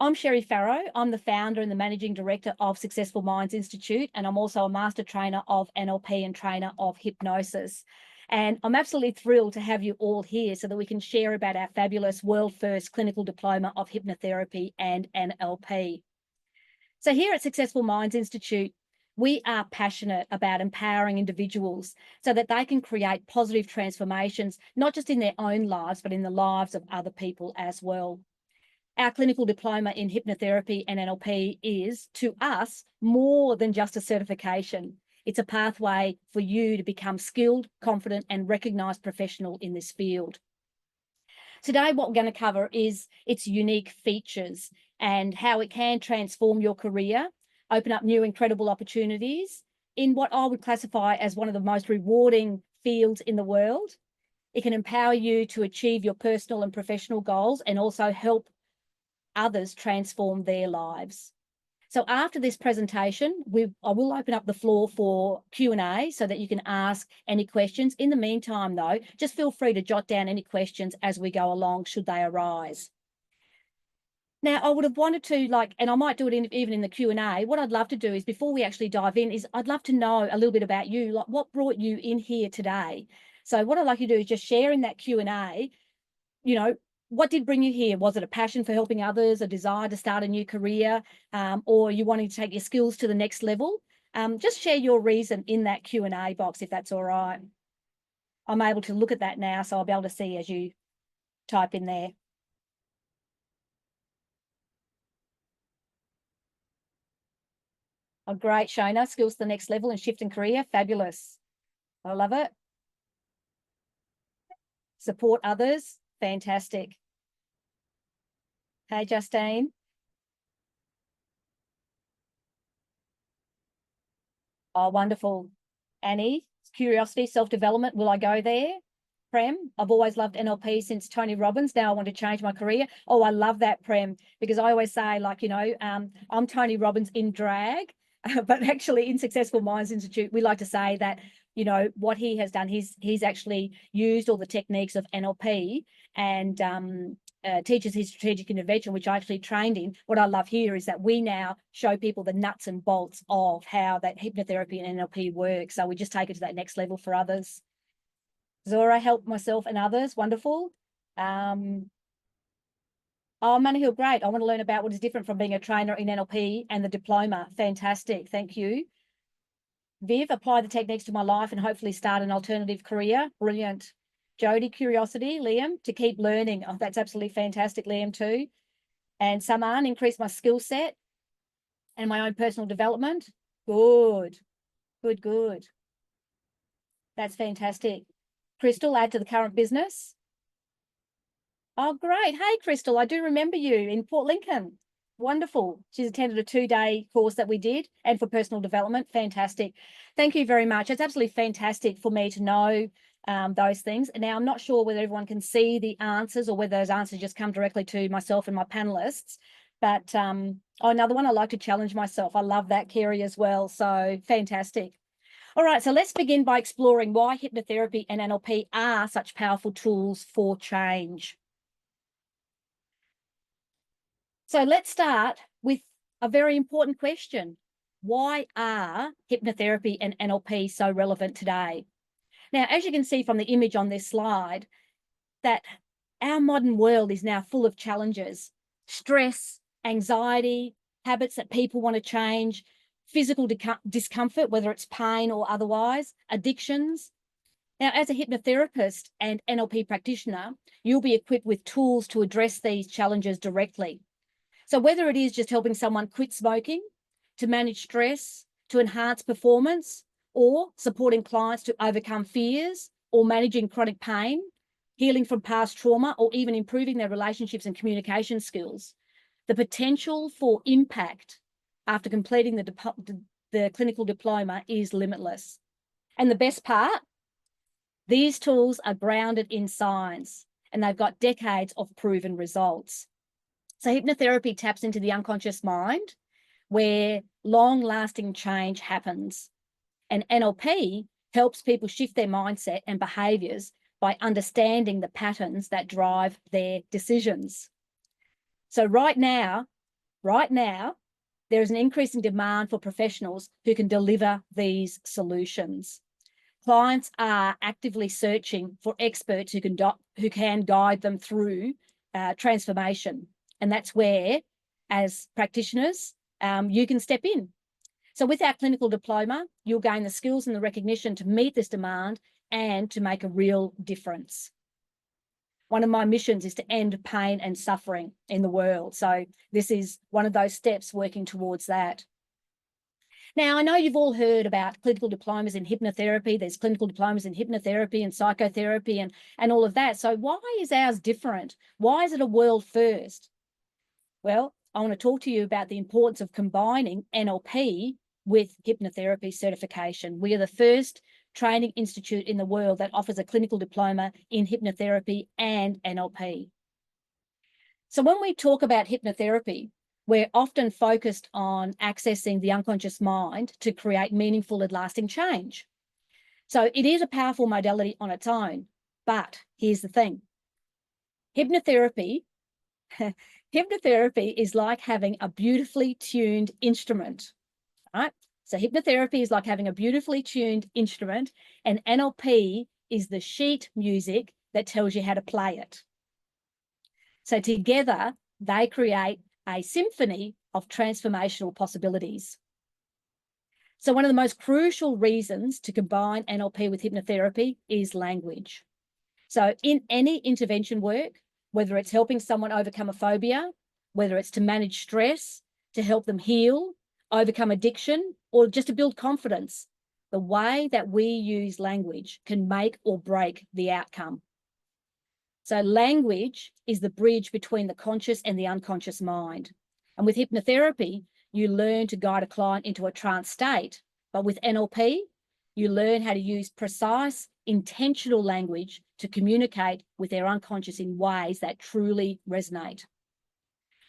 I'm Sherry Farrow. I'm the founder and the managing director of Successful Minds Institute, and I'm also a master trainer of NLP and trainer of hypnosis. And I'm absolutely thrilled to have you all here so that we can share about our fabulous world-first clinical diploma of hypnotherapy and NLP. So here at Successful Minds Institute, we are passionate about empowering individuals so that they can create positive transformations, not just in their own lives, but in the lives of other people as well. Our clinical diploma in hypnotherapy and NLP is, to us, more than just a certification. It's a pathway for you to become skilled, confident, and recognised professional in this field. Today, what we're going to cover is its unique features and how it can transform your career, open up new incredible opportunities in what I would classify as one of the most rewarding fields in the world. It can empower you to achieve your personal and professional goals and also help others transform their lives. So after this presentation, I will open up the floor for Q&A so that you can ask any questions. In the meantime, though, just feel free to jot down any questions as we go along, should they arise. Now, I would have wanted to, and I might do it even in the Q&A, what I'd love to do is, before we actually dive in, is I'd love to know a little bit about you, like what brought you in here today. So what I'd like you to do is just share in that Q&A, what did bring you here? Was it a passion for helping others, a desire to start a new career, or you wanting to take your skills to the next level? Just share your reason in that Q&A box, if that's all right. I'm able to look at that now, so I'll be able to see as you type in there. Oh, great, Shona. Skills to the next level and shift in career. Fabulous. I love it. Support others. Fantastic. Hey, Justine. Oh, wonderful. Annie, curiosity, self-development. Will I go there? Prem, I've always loved NLP since Tony Robbins. Now I want to change my career. Oh, I love that, Prem, because I always say, I'm Tony Robbins in drag, but actually in Successful Minds Institute, we like to say that, what he has done, he's actually used all the techniques of NLP and teaches his strategic intervention, which I actually trained in. What I love here is that we now show people the nuts and bolts of how that hypnotherapy and NLP works. So we just take it to that next level for others. Zora, help myself and others. Wonderful. Oh, Money Hill, great. I want to learn about what is different from being a trainer in NLP and the diploma. Fantastic. Thank you. Viv, apply the techniques to my life and hopefully start an alternative career. Brilliant. Jody, curiosity. Liam, to keep learning. Oh, that's absolutely fantastic, Liam, too. And Saman, increase my skill set and my own personal development. Good. Good, good. That's fantastic. Crystal, add to the current business. Oh, great. Hey, Crystal, I do remember you in Port Lincoln. Wonderful. She's attended a 2-day course that we did, and for personal development. Fantastic. Thank you very much. It's absolutely fantastic for me to know those things. Now, I'm not sure whether everyone can see the answers or whether those answers just come directly to myself and my panelists. But another one, I like to challenge myself. I love that, Kerry, as well. So fantastic. All right, so let's begin by exploring why hypnotherapy and NLP are such powerful tools for change. So let's start with a very important question. Why are hypnotherapy and NLP so relevant today? Now, as you can see from the image on this slide, that our modern world is now full of challenges, stress, anxiety, habits that people want to change, physical discomfort, whether it's pain or otherwise, addictions. Now, as a hypnotherapist and NLP practitioner, you'll be equipped with tools to address these challenges directly. So whether it is just helping someone quit smoking, to manage stress, to enhance performance, or supporting clients to overcome fears, or managing chronic pain, healing from past trauma, or even improving their relationships and communication skills, the potential for impact after completing the clinical diploma is limitless. And the best part, these tools are grounded in science and they've got decades of proven results. So hypnotherapy taps into the unconscious mind where long-lasting change happens. And NLP helps people shift their mindset and behaviours by understanding the patterns that drive their decisions. So right now, right now, there is an increasing demand for professionals who can deliver these solutions. Clients are actively searching for experts who can guide them through transformation. And that's where, as practitioners, you can step in. So with our clinical diploma, you'll gain the skills and the recognition to meet this demand and to make a real difference. One of my missions is to end pain and suffering in the world. So this is one of those steps working towards that. Now, I know you've all heard about clinical diplomas in hypnotherapy. There's clinical diplomas in hypnotherapy and psychotherapy and all of that. So why is ours different? Why is it a world first? Well, I want to talk to you about the importance of combining NLP with hypnotherapy certification. We are the first training institute in the world that offers a clinical diploma in hypnotherapy and NLP. So when we talk about hypnotherapy, we're often focused on accessing the unconscious mind to create meaningful and lasting change. So it is a powerful modality on its own, but here's the thing. Hypnotherapy is like having a beautifully tuned instrument, right? So hypnotherapy is like having a beautifully tuned instrument, and NLP is the sheet music that tells you how to play it. So together, they create a symphony of transformational possibilities. So one of the most crucial reasons to combine NLP with hypnotherapy is language. So in any intervention work, whether it's helping someone overcome a phobia, whether it's to manage stress, to help them heal, overcome addiction, or just to build confidence, the way that we use language can make or break the outcome. So language is the bridge between the conscious and the unconscious mind. And with hypnotherapy, you learn to guide a client into a trance state. But with NLP, you learn how to use precise, intentional language to communicate with their unconscious in ways that truly resonate.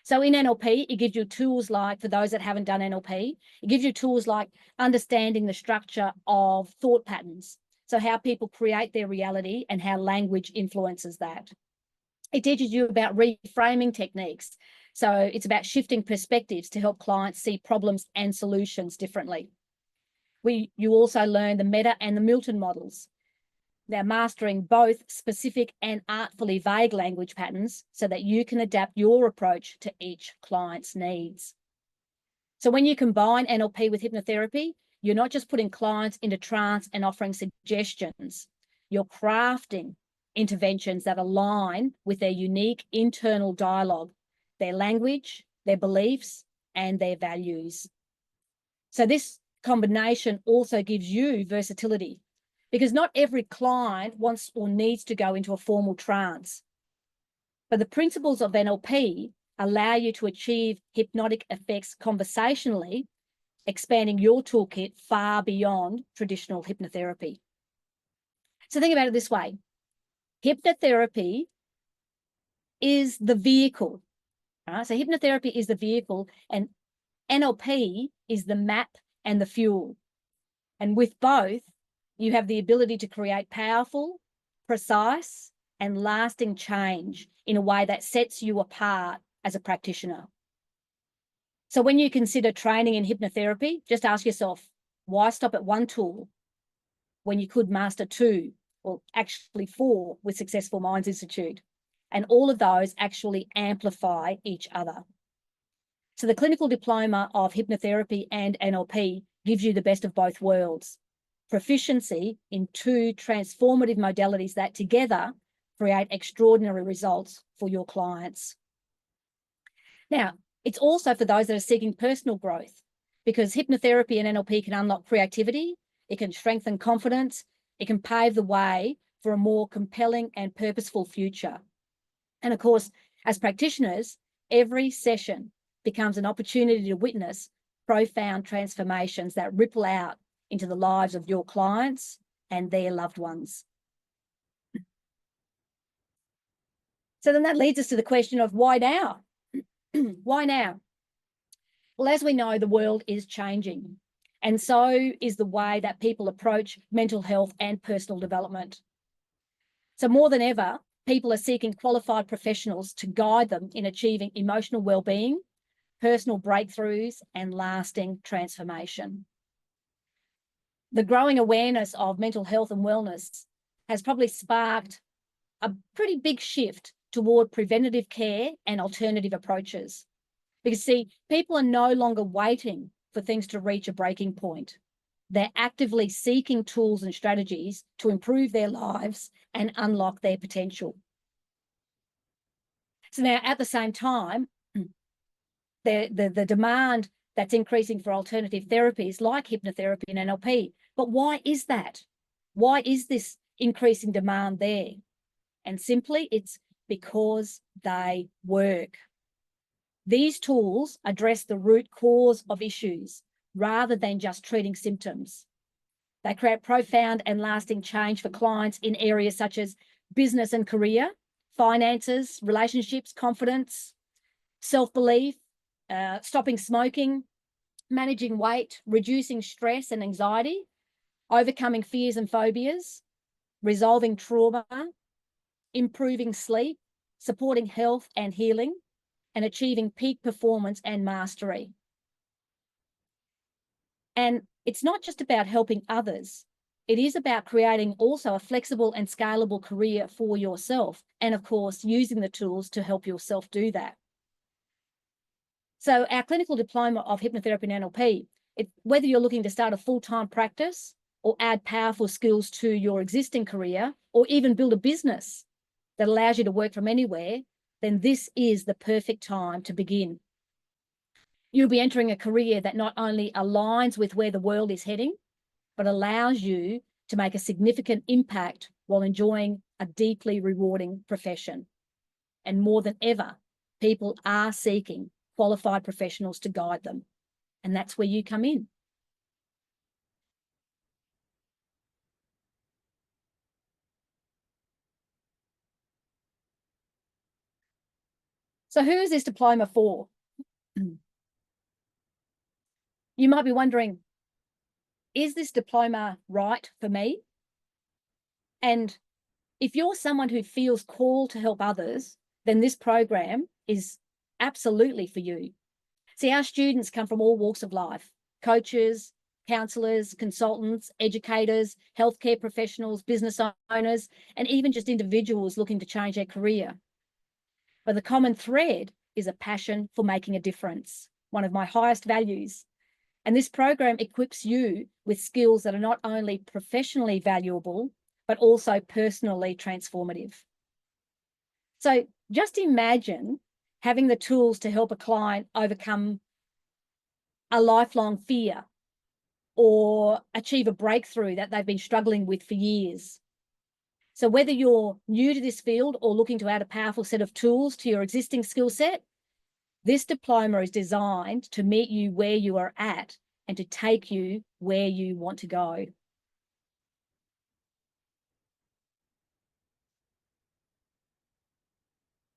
So in NLP, it gives you tools like, for those that haven't done NLP, it gives you tools like understanding the structure of thought patterns. So how people create their reality and how language influences that. It teaches you about reframing techniques. So it's about shifting perspectives to help clients see problems and solutions differently. You also learn the Meta and the Milton models. They're mastering both specific and artfully vague language patterns so that you can adapt your approach to each client's needs. So when you combine NLP with hypnotherapy, you're not just putting clients into trance and offering suggestions. You're crafting interventions that align with their unique internal dialogue, their language, their beliefs, and their values. So this combination also gives you versatility, because not every client wants or needs to go into a formal trance. But the principles of NLP allow you to achieve hypnotic effects conversationally, expanding your toolkit far beyond traditional hypnotherapy. So think about it this way. Hypnotherapy is the vehicle. Right? So hypnotherapy is the vehicle and NLP is the map and the fuel. And with both, you have the ability to create powerful, precise, and lasting change in a way that sets you apart as a practitioner. So when you consider training in hypnotherapy, just ask yourself, why stop at one tool when you could master two, or actually four with Successful Minds Institute? And all of those actually amplify each other. So the clinical diploma of hypnotherapy and NLP gives you the best of both worlds. Proficiency in two transformative modalities that together create extraordinary results for your clients. Now, it's also for those that are seeking personal growth, because hypnotherapy and NLP can unlock creativity, it can strengthen confidence, it can pave the way for a more compelling and purposeful future. And of course, as practitioners, every session becomes an opportunity to witness profound transformations that ripple out into the lives of your clients and their loved ones. So then that leads us to the question of why now? Why now? Well, as we know, the world is changing, and so is the way that people approach mental health and personal development. So more than ever, people are seeking qualified professionals to guide them in achieving emotional well-being, personal breakthroughs, and lasting transformation. The growing awareness of mental health and wellness has probably sparked a pretty big shift toward preventative care and alternative approaches. Because, see, people are no longer waiting for things to reach a breaking point. They're actively seeking tools and strategies to improve their lives and unlock their potential. So now, at the same time, the demand that's increasing for alternative therapies like hypnotherapy and NLP. But why is that? Why is this increasing demand there? And simply, it's because they work. These tools address the root cause of issues rather than just treating symptoms. They create profound and lasting change for clients in areas such as business and career, finances, relationships, confidence, self-belief, stopping smoking, managing weight, reducing stress and anxiety, overcoming fears and phobias, resolving trauma, improving sleep, supporting health and healing, and achieving peak performance and mastery. And it's not just about helping others. It is about creating also a flexible and scalable career for yourself. And of course, using the tools to help yourself do that. So our clinical diploma of hypnotherapy and NLP, whether you're looking to start a full-time practice or add powerful skills to your existing career, or even build a business that allows you to work from anywhere, then this is the perfect time to begin. You'll be entering a career that not only aligns with where the world is heading, but allows you to make a significant impact while enjoying a deeply rewarding profession. And more than ever, people are seeking qualified professionals to guide them. And that's where you come in. So who is this diploma for? You might be wondering, is this diploma right for me? And if you're someone who feels called to help others, then this program is absolutely for you. See, our students come from all walks of life: coaches, counsellors, consultants, educators, healthcare professionals, business owners, and even just individuals looking to change their career. But the common thread is a passion for making a difference, one of my highest values. And this program equips you with skills that are not only professionally valuable, but also personally transformative. So just imagine having the tools to help a client overcome a lifelong fear or achieve a breakthrough that they've been struggling with for years. So whether you're new to this field or looking to add a powerful set of tools to your existing skill set, this diploma is designed to meet you where you are at and to take you where you want to go.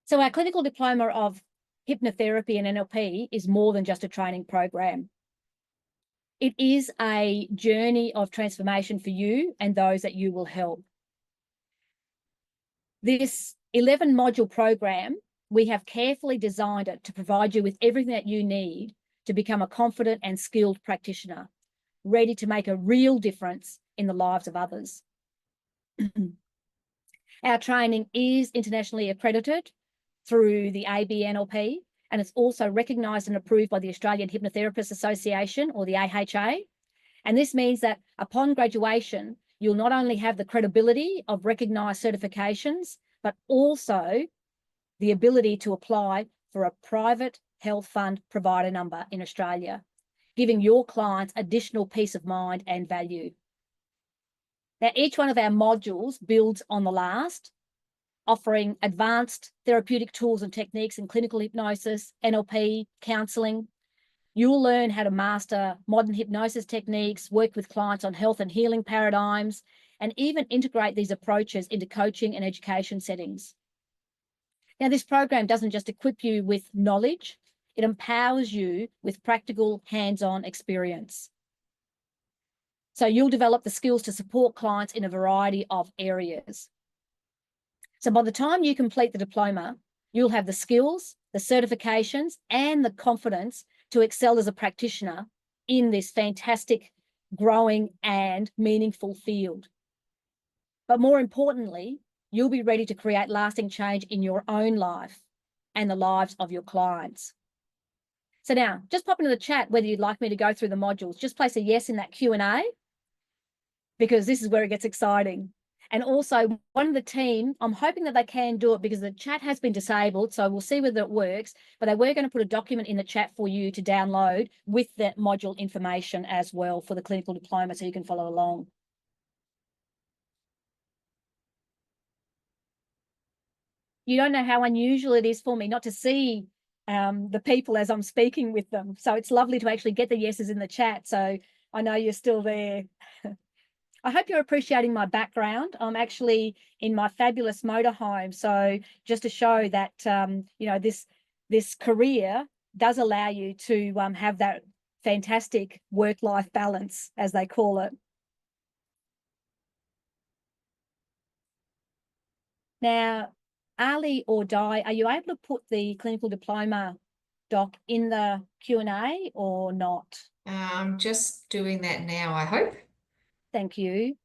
So our clinical diploma of hypnotherapy and NLP is more than just a training program. It is a journey of transformation for you and those that you will help. This 11-module program, we have carefully designed it to provide you with everything that you need to become a confident and skilled practitioner, ready to make a real difference in the lives of others. Our training is internationally accredited through the ABNLP, and it's also recognised and approved by the Australian Hypnotherapists Association, or the AHA. And this means that upon graduation, you'll not only have the credibility of recognised certifications, but also the ability to apply for a private health fund provider number in Australia, giving your clients additional peace of mind and value. Now, each one of our modules builds on the last, offering advanced therapeutic tools and techniques in clinical hypnosis, NLP, counselling. You'll learn how to master modern hypnosis techniques, work with clients on health and healing paradigms, and even integrate these approaches into coaching and education settings. Now, this program doesn't just equip you with knowledge, it empowers you with practical hands-on experience. So you'll develop the skills to support clients in a variety of areas. So by the time you complete the diploma, you'll have the skills the certifications, and the confidence to excel as a practitioner in this fantastic, growing and meaningful field. But more importantly, you'll be ready to create lasting change in your own life and the lives of your clients. So now, just pop into the chat whether you'd like me to go through the modules. Just place a yes in that Q&A, because this is where it gets exciting. And also, one of the team, I'm hoping that they can do it because the chat has been disabled, so we'll see whether it works, but they were going to put a document in the chat for you to download with that module information as well for the clinical diploma, so you can follow along. You don't know how unusual it is for me not to see the people as I'm speaking with them. So it's lovely to actually get the yeses in the chat. So I know you're still there. I hope you're appreciating my background. I'm actually in my fabulous motorhome. So just to show that, you know, this career does allow you to have that fantastic work-life balance, as they call it. Now, Ali or Di, are you able to put the clinical diploma doc in the Q&A or not? I'm just doing that now, I hope. Thank you.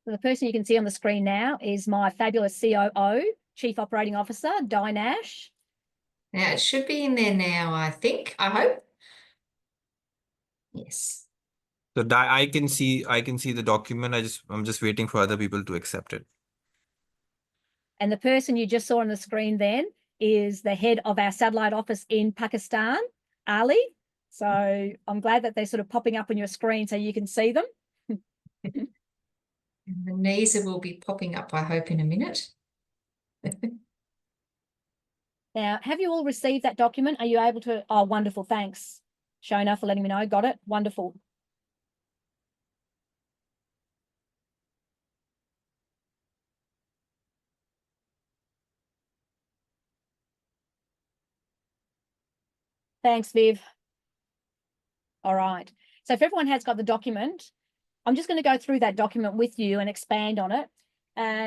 So the person you can see on the screen now is my fabulous COO, Chief Operating Officer, Di Nash. Now it should be in there now, I think, I hope. Yes. So I can see the document. I'm just waiting for other people to accept it. And the person you just saw on the screen then is the head of our satellite office in Pakistan, Ali. So I'm glad that they're sort of popping up on your screen so you can see them. And Vanessa will be popping up, I hope, in a minute. Now, have you all received that document? Are you able to? Oh, wonderful. Thanks, Shona, for letting me know. Got it. Wonderful. Thanks, Viv. All right. So if everyone has got the document, I'm just going to go through that document with you and expand on it.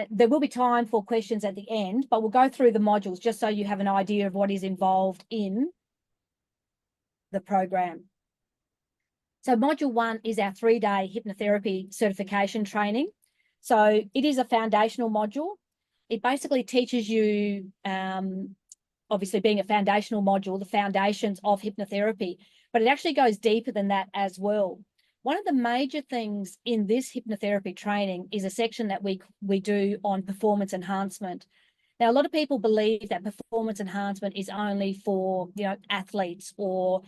There will be time for questions at the end, but we'll go through the modules just so you have an idea of what is involved in the program. So module 1 is our 3-day hypnotherapy certification training. So it is a foundational module. It basically teaches you, obviously being a foundational module, the foundations of hypnotherapy, but it actually goes deeper than that as well. One of the major things in this hypnotherapy training is a section that we do on performance enhancement. Now, a lot of people believe that performance enhancement is only for, you know, athletes or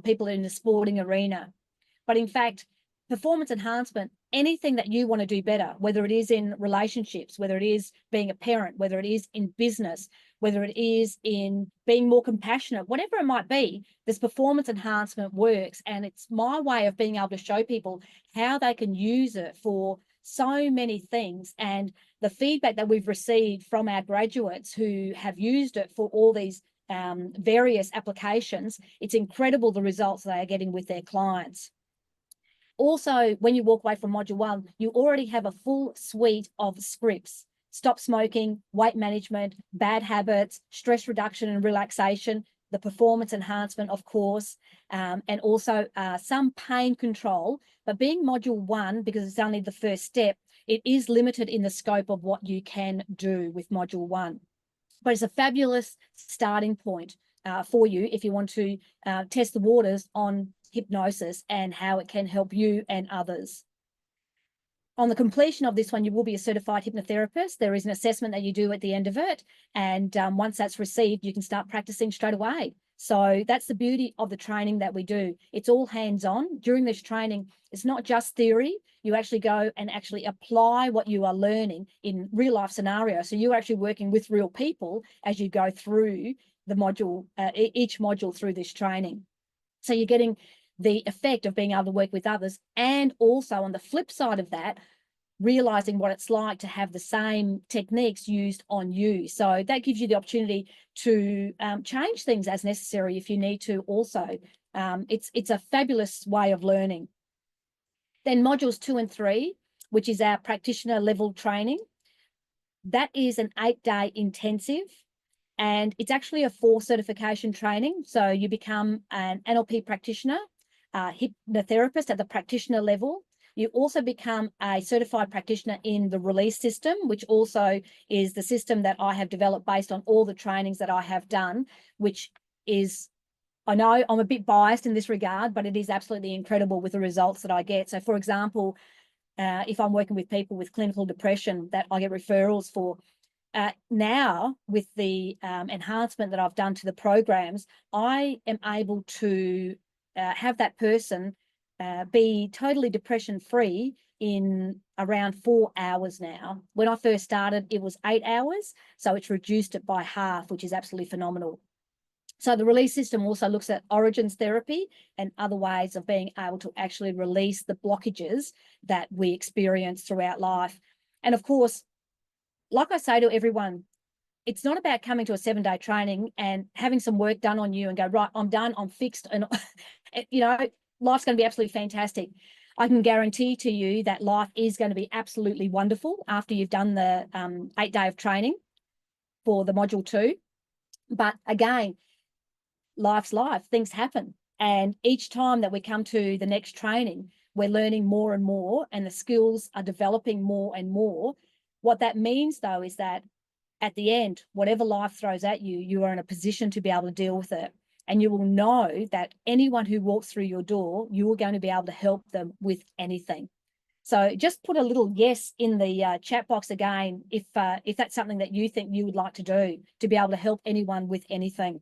people in the sporting arena. But in fact, performance enhancement, anything that you want to do better, whether it is in relationships, whether it is being a parent, whether it is in business, whether it is in being more compassionate, whatever it might be, this performance enhancement works. And it's my way of being able to show people how they can use it for so many things. And the feedback that we've received from our graduates who have used it for all these various applications, it's incredible the results they are getting with their clients. Also, when you walk away from module 1, you already have a full suite of scripts: stop smoking, weight management, bad habits, stress reduction and relaxation, the performance enhancement, of course, and also some pain control. But being module 1, because it's only the first step, it is limited in the scope of what you can do with module 1. But it's a fabulous starting point for you if you want to test the waters on hypnosis and how it can help you and others. On the completion of this one, you will be a certified hypnotherapist. There is an assessment that you do at the end of it. And once that's received, you can start practicing straight away. So that's the beauty of the training that we do. It's all hands-on. During this training, it's not just theory. You actually go and actually apply what you are learning in real life scenarios. So you're actually working with real people as you go through the module, each module through this training. So you're getting the effect of being able to work with others. And also on the flip side of that, realizing what it's like to have the same techniques used on you. So that gives you the opportunity to change things as necessary if you need to also. It's a fabulous way of learning. Then modules 2 and 3, which is our practitioner level training. That is an 8-day intensive, and it's actually a 4 certification training. So you become an NLP practitioner, hypnotherapist at the practitioner level. You also become a certified practitioner in the release system, which also is the system that I have developed based on all the trainings that I have done, which is, I know I'm a bit biased in this regard, but it is absolutely incredible with the results that I get. So for example, if I'm working with people with clinical depression that I get referrals for, now with the enhancement that I've done to the programs, I am able to have that person be totally depression free in around 4 hours now. When I first started, it was 8 hours. So it's reduced it by half, which is absolutely phenomenal. So the release system also looks at origins therapy and other ways of being able to actually release the blockages that we experience throughout life. And of course, like I say to everyone, it's not about coming to a 7-day training and having some work done on you and go, right, I'm done, I'm fixed. And, you know, life's going to be absolutely fantastic. I can guarantee to you that life is going to be absolutely wonderful after you've done the 8-day of training for the module 2. But again, life's life, things happen. And each time that we come to the next training, we're learning more and more, and the skills are developing more and more. What that means, though, is that at the end, whatever life throws at you, you are in a position to be able to deal with it. And you will know that anyone who walks through your door, you are going to be able to help them with anything. So just put a little yes in the chat box again, if that's something that you think you would like to do, to be able to help anyone with anything.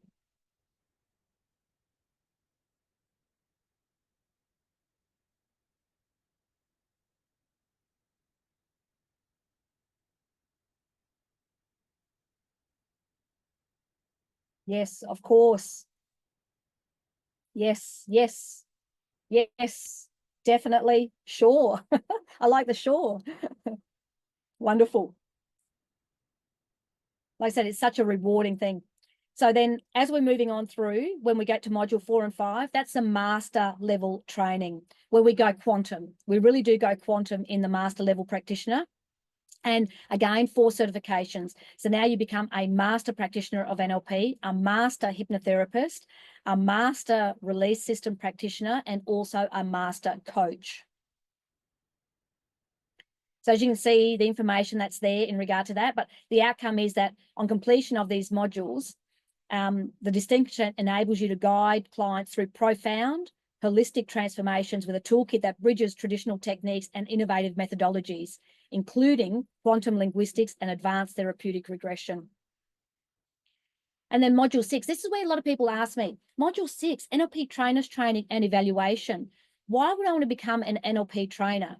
Yes, of course. Yes, yes, yes, definitely. Sure. I like the sure. Wonderful. Like I said, it's such a rewarding thing. So then as we're moving on through, when we get to module 4 and 5, that's a master level training where we go quantum. We really do go quantum in the master level practitioner. And again, 4 certifications. So now you become a master practitioner of NLP, a master hypnotherapist, a master release system practitioner, and also a master coach. So as you can see, the information that's there in regard to that, but the outcome is that on completion of these modules, the distinction enables you to guide clients through profound, holistic transformations with a toolkit that bridges traditional techniques and innovative methodologies, including quantum linguistics and advanced therapeutic regression. And then module 6, this is where a lot of people ask me, module 6, NLP trainers training and evaluation. Why would I want to become an NLP trainer?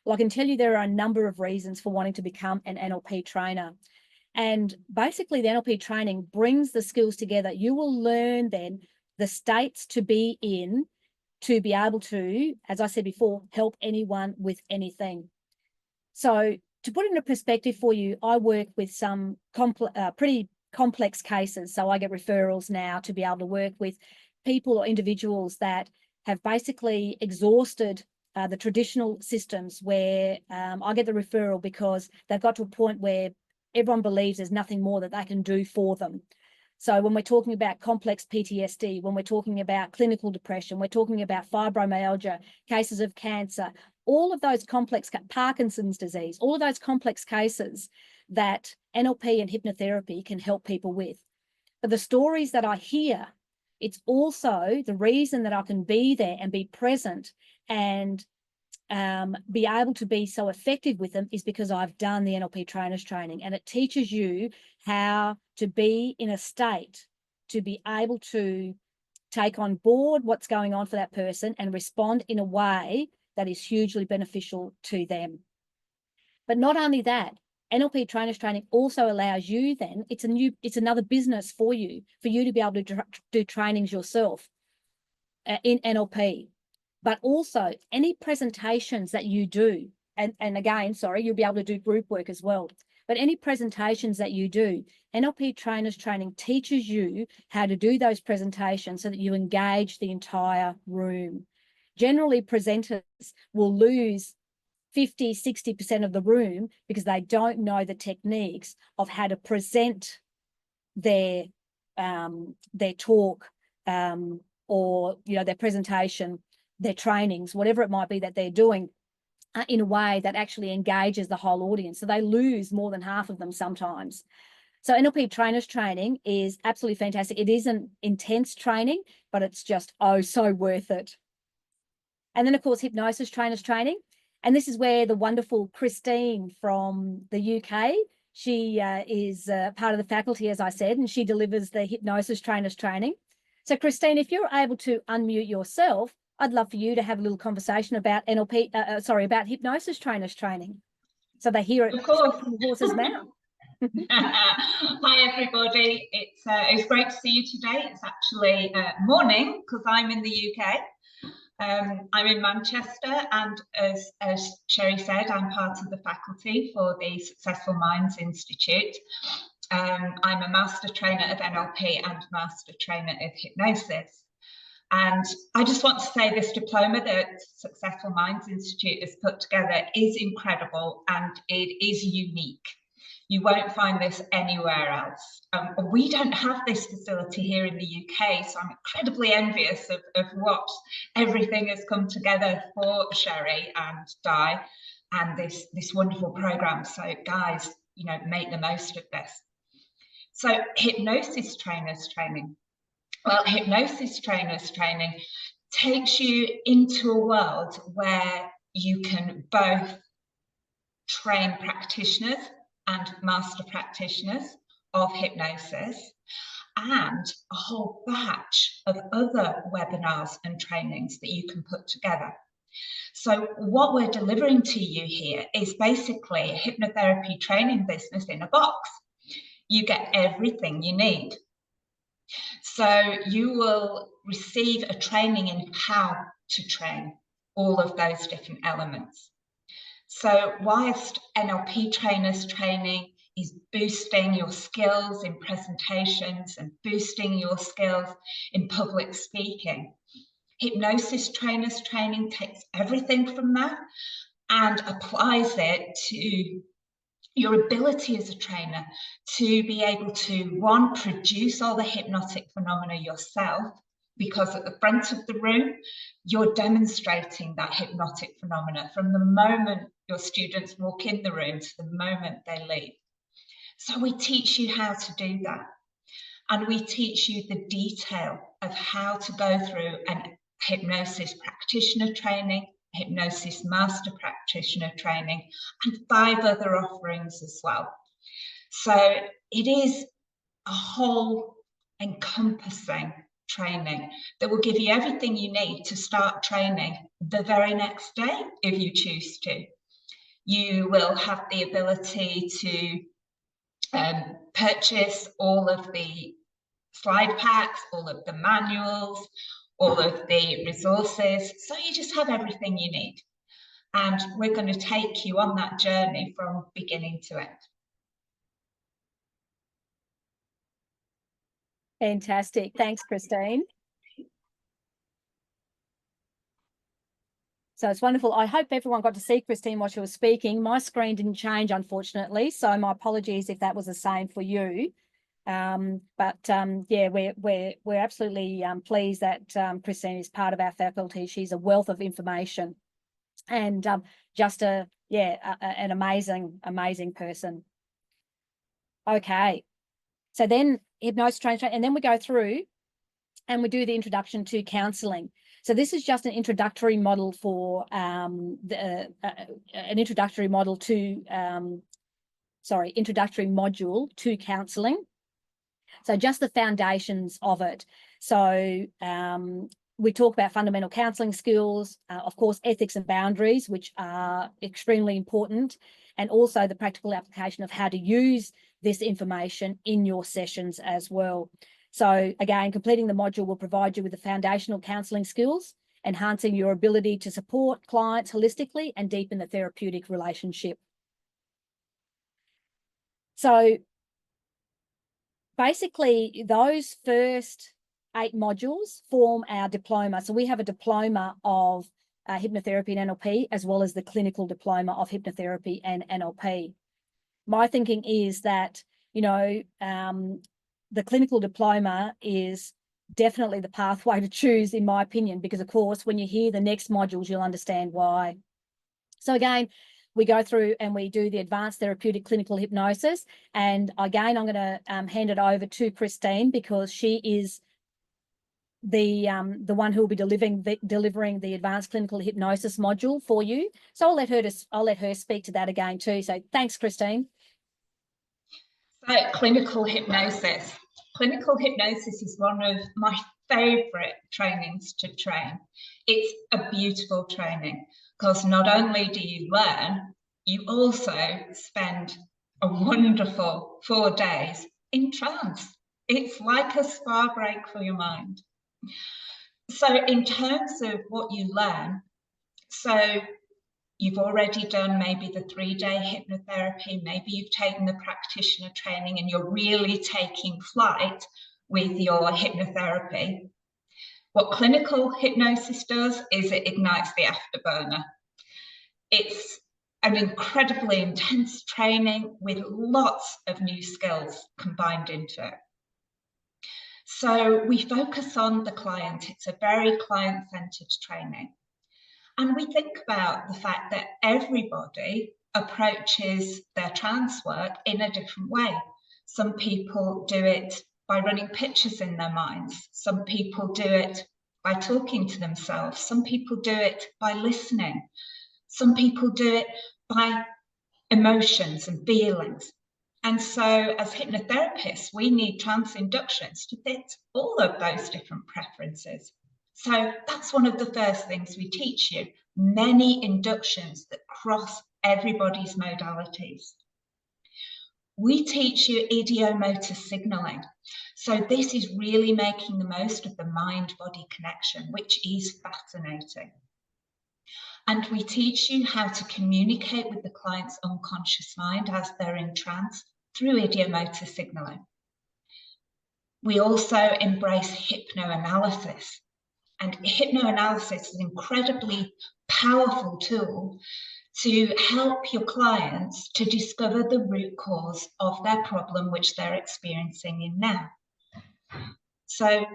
Well, I can tell you there are a number of reasons for wanting to become an NLP trainer. And basically the NLP training brings the skills together. You will learn then the states to be in to be able to, as I said before, help anyone with anything. So to put it into perspective for you, I work with some pretty complex cases. So I get referrals now to be able to work with people or individuals that have basically exhausted the traditional systems, where I get the referral because they've got to a point where everyone believes there's nothing more that they can do for them. So when we're talking about complex PTSD, when we're talking about clinical depression, we're talking about fibromyalgia, cases of cancer, all of those complex, Parkinson's disease, all of those complex cases that NLP and hypnotherapy can help people with. But the stories that I hear, it's also the reason that I can be there and be present and be able to be so effective with them is because I've done the NLP trainers training, and it teaches you how to be in a state to be able to take on board what's going on for that person and respond in a way that is hugely beneficial to them. But not only that, NLP trainers training also allows you then, it's another business for you to be able to do trainings yourself in NLP. But also any presentations that you do, and again, sorry, you'll be able to do group work as well. But any presentations that you do, NLP trainers training teaches you how to do those presentations so that you engage the entire room. Generally, presenters will lose 50, 60% of the room because they don't know the techniques of how to present their talk, or, you know, their presentation, their trainings, whatever it might be that they're doing, in a way that actually engages the whole audience. So they lose more than half of them sometimes. So NLP trainers training is absolutely fantastic. It is an intense training, but it's just, oh, so worth it. And then, of course, hypnosis trainers training. And this is where the wonderful Christine from the UK, she is part of the faculty, as I said, and she delivers the hypnosis trainers training. So Christine, if you're able to unmute yourself, I'd love for you to have a little conversation about about hypnosis trainers training, so they hear it from the horse's mouth. Hi everybody, it's great to see you today. It's actually morning because I'm in the UK. I'm in Manchester, and as Sherry said, I'm part of the faculty for the Successful Minds Institute. I'm a master trainer of NLP and master trainer of hypnosis. And I just want to say this diploma that Successful Minds Institute has put together is incredible and it is unique. You won't find this anywhere else. We don't have this facility here in the UK, so I'm incredibly envious of what everything has come together for Sherry and Di and this wonderful program. So guys, you know, make the most of this. So hypnosis trainers training. Well, hypnosis trainers training takes you into a world where you can both train practitioners and master practitioners of hypnosis, and a whole batch of other webinars and trainings that you can put together. So what we're delivering to you here is basically a hypnotherapy training business in a box. You get everything you need. So you will receive a training in how to train all of those different elements. So whilst NLP trainers training is boosting your skills in presentations and boosting your skills in public speaking, hypnosis trainers training takes everything from that and applies it to your ability as a trainer to be able to, one, produce all the hypnotic phenomena yourself, because at the front of the room, you're demonstrating that hypnotic phenomena from the moment your students walk in the room to the moment they leave. So we teach you how to do that. And we teach you the detail of how to go through an hypnosis practitioner training, hypnosis master practitioner training, and 5 other offerings as well. So it is a whole encompassing training that will give you everything you need to start training the very next day if you choose to. You will have the ability to purchase all of the slide packs, all of the manuals, all of the resources, so you just have everything you need. And we're going to take you on that journey from beginning to end. Fantastic. Thanks, Christine. So it's wonderful. I hope everyone got to see Christine while she was speaking. My screen didn't change, unfortunately, so my apologies if that was the same for you. Yeah, we're absolutely pleased that Christine is part of our faculty. She's a wealth of information and just an amazing person. Okay, so then hypnosis training, and then we go through and we do the introduction to counselling. So this is just an introductory model for introductory module to counselling. So just the foundations of it. So we talk about fundamental counselling skills, of course, ethics and boundaries, which are extremely important, and also the practical application of how to use this information in your sessions as well. So again, completing the module will provide you with the foundational counselling skills enhancing your ability to support clients holistically and deepen the therapeutic relationship. So basically, those first 8 modules form our diploma. So we have a diploma of hypnotherapy and NLP, as well as the clinical diploma of hypnotherapy and NLP. My thinking is that, you know, the clinical diploma is definitely the pathway to choose, in my opinion, because of course, when you hear the next modules, you'll understand why. So again, we go through and we do the advanced therapeutic clinical hypnosis. And again, I'm going to hand it over to Christine, because she is the one who will be delivering the advanced clinical hypnosis module for you. So I'll let her speak to that again too. So thanks, Christine. So clinical hypnosis. Clinical hypnosis is one of my favourite trainings to train. It's a beautiful training because not only do you learn, you also spend a wonderful 4 days in trance. It's like a spa break for your mind. So in terms of what you learn, so you've already done maybe the 3-day hypnotherapy, maybe you've taken the practitioner training and you're really taking flight with your hypnotherapy. What clinical hypnosis does is it ignites the afterburner. It's an incredibly intense training with lots of new skills combined into it. So we focus on the client. It's a very client-centered training. And we think about the fact that everybody approaches their trance work in a different way. Some people do it by running pictures in their minds. Some people do it by talking to themselves. Some people do it by listening. Some people do it by emotions and feelings. And so as hypnotherapists, we need trance inductions to fit all of those different preferences. So that's one of the first things we teach you, many inductions that cross everybody's modalities. We teach you idiomotor signaling. So this is really making the most of the mind-body connection, which is fascinating. And we teach you how to communicate with the client's unconscious mind as they're in trance through idiomotor signaling. We also embrace hypnoanalysis. And hypnoanalysis is an incredibly powerful tool to help your clients to discover the root cause of their problem, which they're experiencing in now. So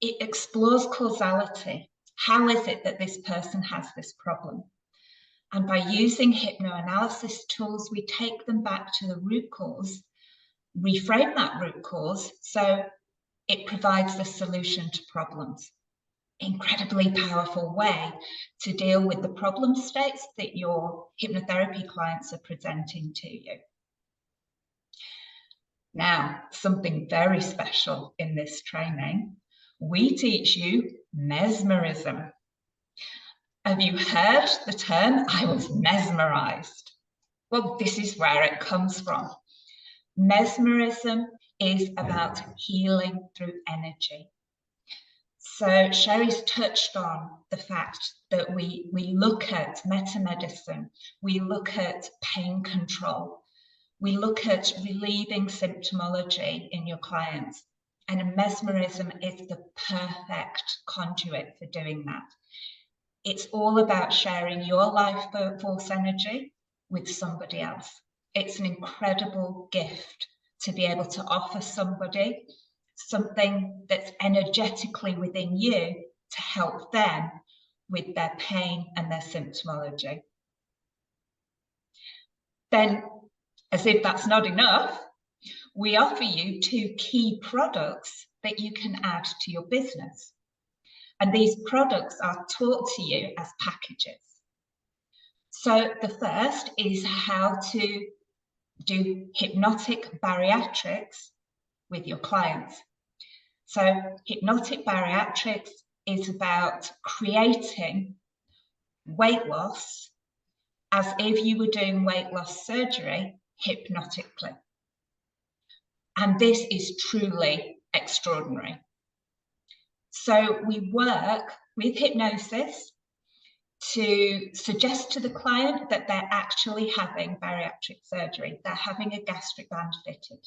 it explores causality. How is it that this person has this problem? And by using hypnoanalysis tools, we take them back to the root cause, reframe that root cause so it provides the solution to problems. Incredibly powerful way to deal with the problem states that your hypnotherapy clients are presenting to you. Now, something very special in this training, we teach you mesmerism. Have you heard the term, I was mesmerized? Well, this is where it comes from. Mesmerism is about healing through energy. So Sherry's touched on the fact that we look at metamedicine, we look at pain control, we look at relieving symptomology in your clients, and mesmerism is the perfect conduit for doing that. It's all about sharing your life force energy with somebody else. It's an incredible gift to be able to offer somebody something that's energetically within you to help them with their pain and their symptomology. Then, as if that's not enough, we offer you 2 key products that you can add to your business. And these products are taught to you as packages. So the first is how to do hypnotic bariatrics with your clients. So hypnotic bariatrics is about creating weight loss as if you were doing weight loss surgery hypnotically. And this is truly extraordinary. So we work with hypnosis to suggest to the client that they're actually having bariatric surgery. They're having a gastric band fitted,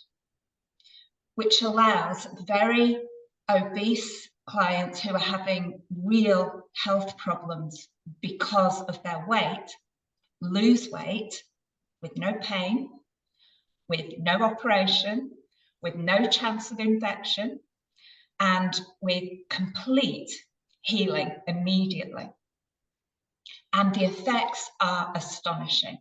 which allows very obese clients who are having real health problems because of their weight, lose weight with no pain, with no operation, with no chance of infection, and with complete healing immediately. And the effects are astonishing.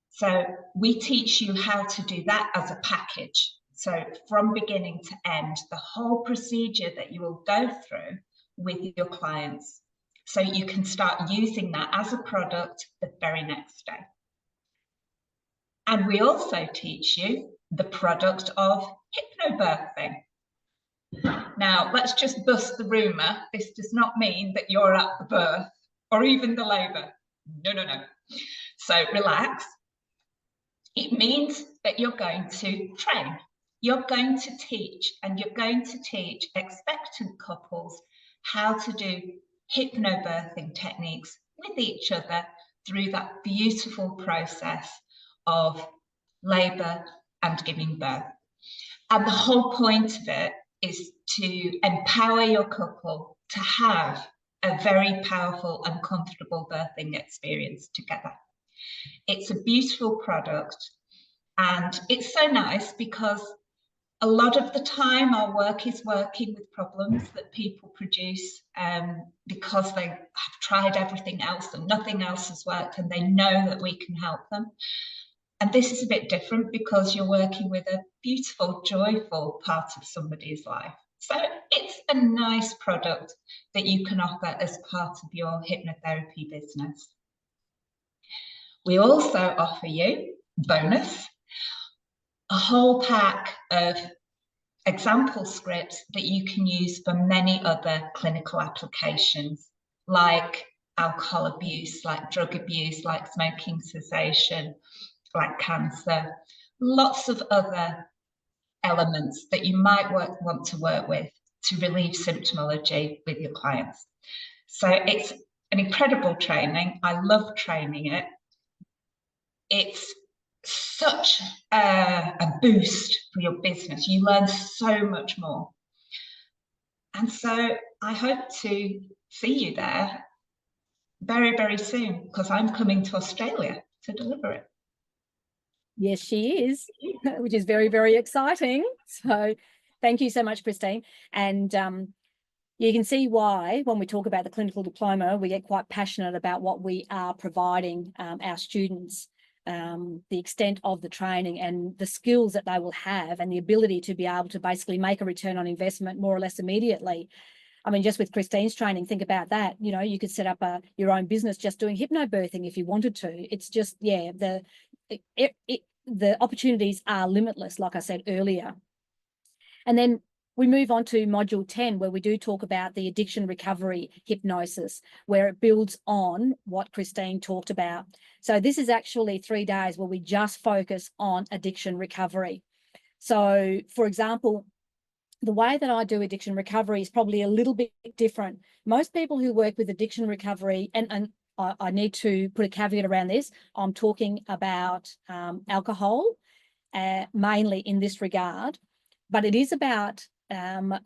So we teach you how to do that as a package. So from beginning to end, the whole procedure that you will go through with your clients. So you can start using that as a product the very next day. And we also teach you the product of hypnobirthing. Now, let's just bust the rumour. This does not mean that you're at the birth or even the labour. No, no, no. So relax. It means that you're going to train. You're going to teach, and you're going to teach expectant couples how to do hypnobirthing techniques with each other through that beautiful process of labour and giving birth. And the whole point of it is to empower your couple to have a very powerful and comfortable birthing experience together. It's a beautiful product, and it's so nice because a lot of the time our work is working with problems that people produce because they have tried everything else and nothing else has worked, and they know that we can help them. And this is a bit different because you're working with a beautiful, joyful part of somebody's life. So it's a nice product that you can offer as part of your hypnotherapy business. We also offer you, bonus, a whole pack of example scripts that you can use for many other clinical applications, like alcohol abuse, like drug abuse, like smoking cessation, like cancer, lots of other elements that you might want to work with to relieve symptomology with your clients. So it's an incredible training. I love training it. It's such a boost for your business. You learn so much more. And so I hope to see you there very, very soon, because I'm coming to Australia to deliver it. Yes, she is, which is very, very exciting. So thank you so much, Christine. And you can see why when we talk about the clinical diploma, we get quite passionate about what we are providing our students, the extent of the training and the skills that they will have and the ability to be able to basically make a return on investment more or less immediately. I mean, just with Christine's training, think about that. You know, you could set up your own business just doing hypnobirthing if you wanted to. It's just, yeah, the opportunities are limitless, like I said earlier. And then we move on to module 10, where we do talk about the addiction recovery hypnosis, where it builds on what Christine talked about. So this is actually 3 days where we just focus on addiction recovery. So, for example, the way that I do addiction recovery is probably a little bit different. Most people who work with addiction recovery, and I need to put a caveat around this, I'm talking about alcohol, mainly in this regard, but it is about,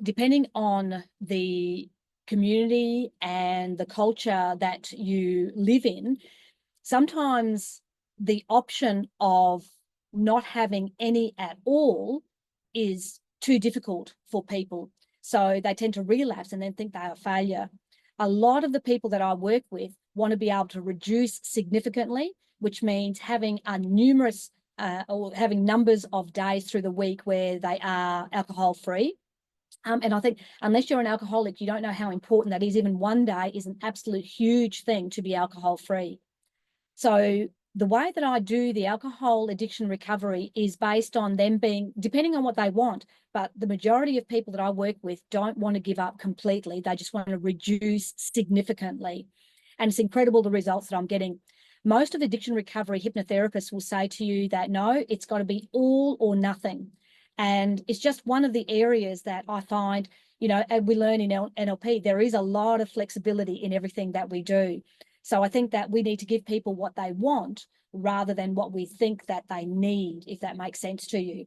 depending on the community and the culture that you live in, sometimes the option of not having any at all is too difficult for people. So they tend to relapse and then think they are a failure. A lot of the people that I work with want to be able to reduce significantly, which means having a numerous or having numbers of days through the week where they are alcohol free. And I think unless you're an alcoholic, you don't know how important that is. Even one day is an absolute huge thing to be alcohol free. So the way that I do the alcohol addiction recovery is based on them being, depending on what they want, but the majority of people that I work with don't want to give up completely. They just want to reduce significantly. And it's incredible the results that I'm getting. Most of addiction recovery hypnotherapists will say to you that, no, it's got to be all or nothing. And it's just one of the areas that I find you know, and we learn in NLP, there is a lot of flexibility in everything that we do. So I think that we need to give people what they want rather than what we think that they need, if that makes sense to you.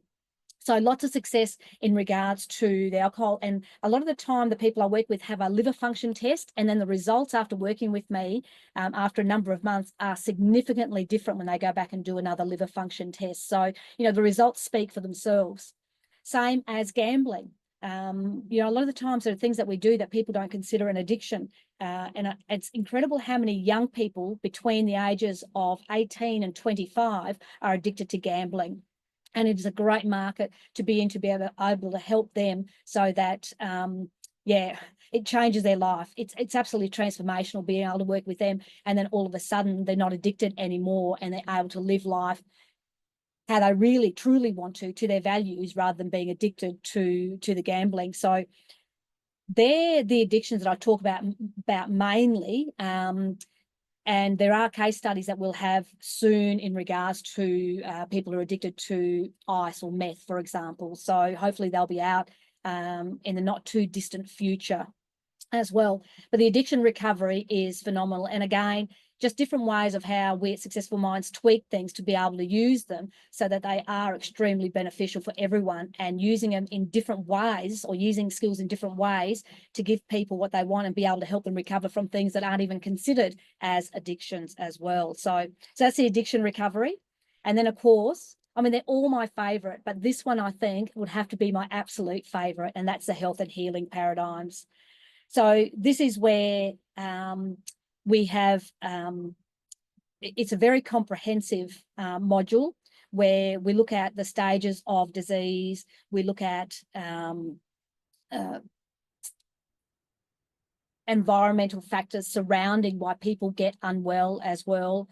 So lots of success in regards to the alcohol. And a lot of the time, the people I work with have a liver function test, and then the results after working with me after a number of months are significantly different when they go back and do another liver function test. So, you know, the results speak for themselves. Same as gambling. You know, a lot of the times there are things that we do that people don't consider an addiction. And it's incredible how many young people between the ages of 18 and 25 are addicted to gambling. And it is a great market to be in, to be able to help them so that, yeah, it changes their life. It's absolutely transformational being able to work with them. And then all of a sudden they're not addicted anymore, and they're able to live life how they really, truly want to their values, rather than being addicted to the gambling. So they're the addictions that I talk about mainly. And there are case studies that we'll have soon in regards to people who are addicted to ice or meth, for example. So hopefully they'll be out in the not too distant future as well. But the addiction recovery is phenomenal. And again, just different ways of how we at Successful Minds tweak things to be able to use them so that they are extremely beneficial for everyone, and using them in different ways, or using skills in different ways to give people what they want and be able to help them recover from things that aren't even considered as addictions as well. So that's the addiction recovery. And then, of course, I mean, they're all my favorite, but this one I think would have to be my absolute favorite, and that's the health and healing paradigms. So this is where we have, it's a very comprehensive module where we look at the stages of disease, we look at environmental factors surrounding why people get unwell as well.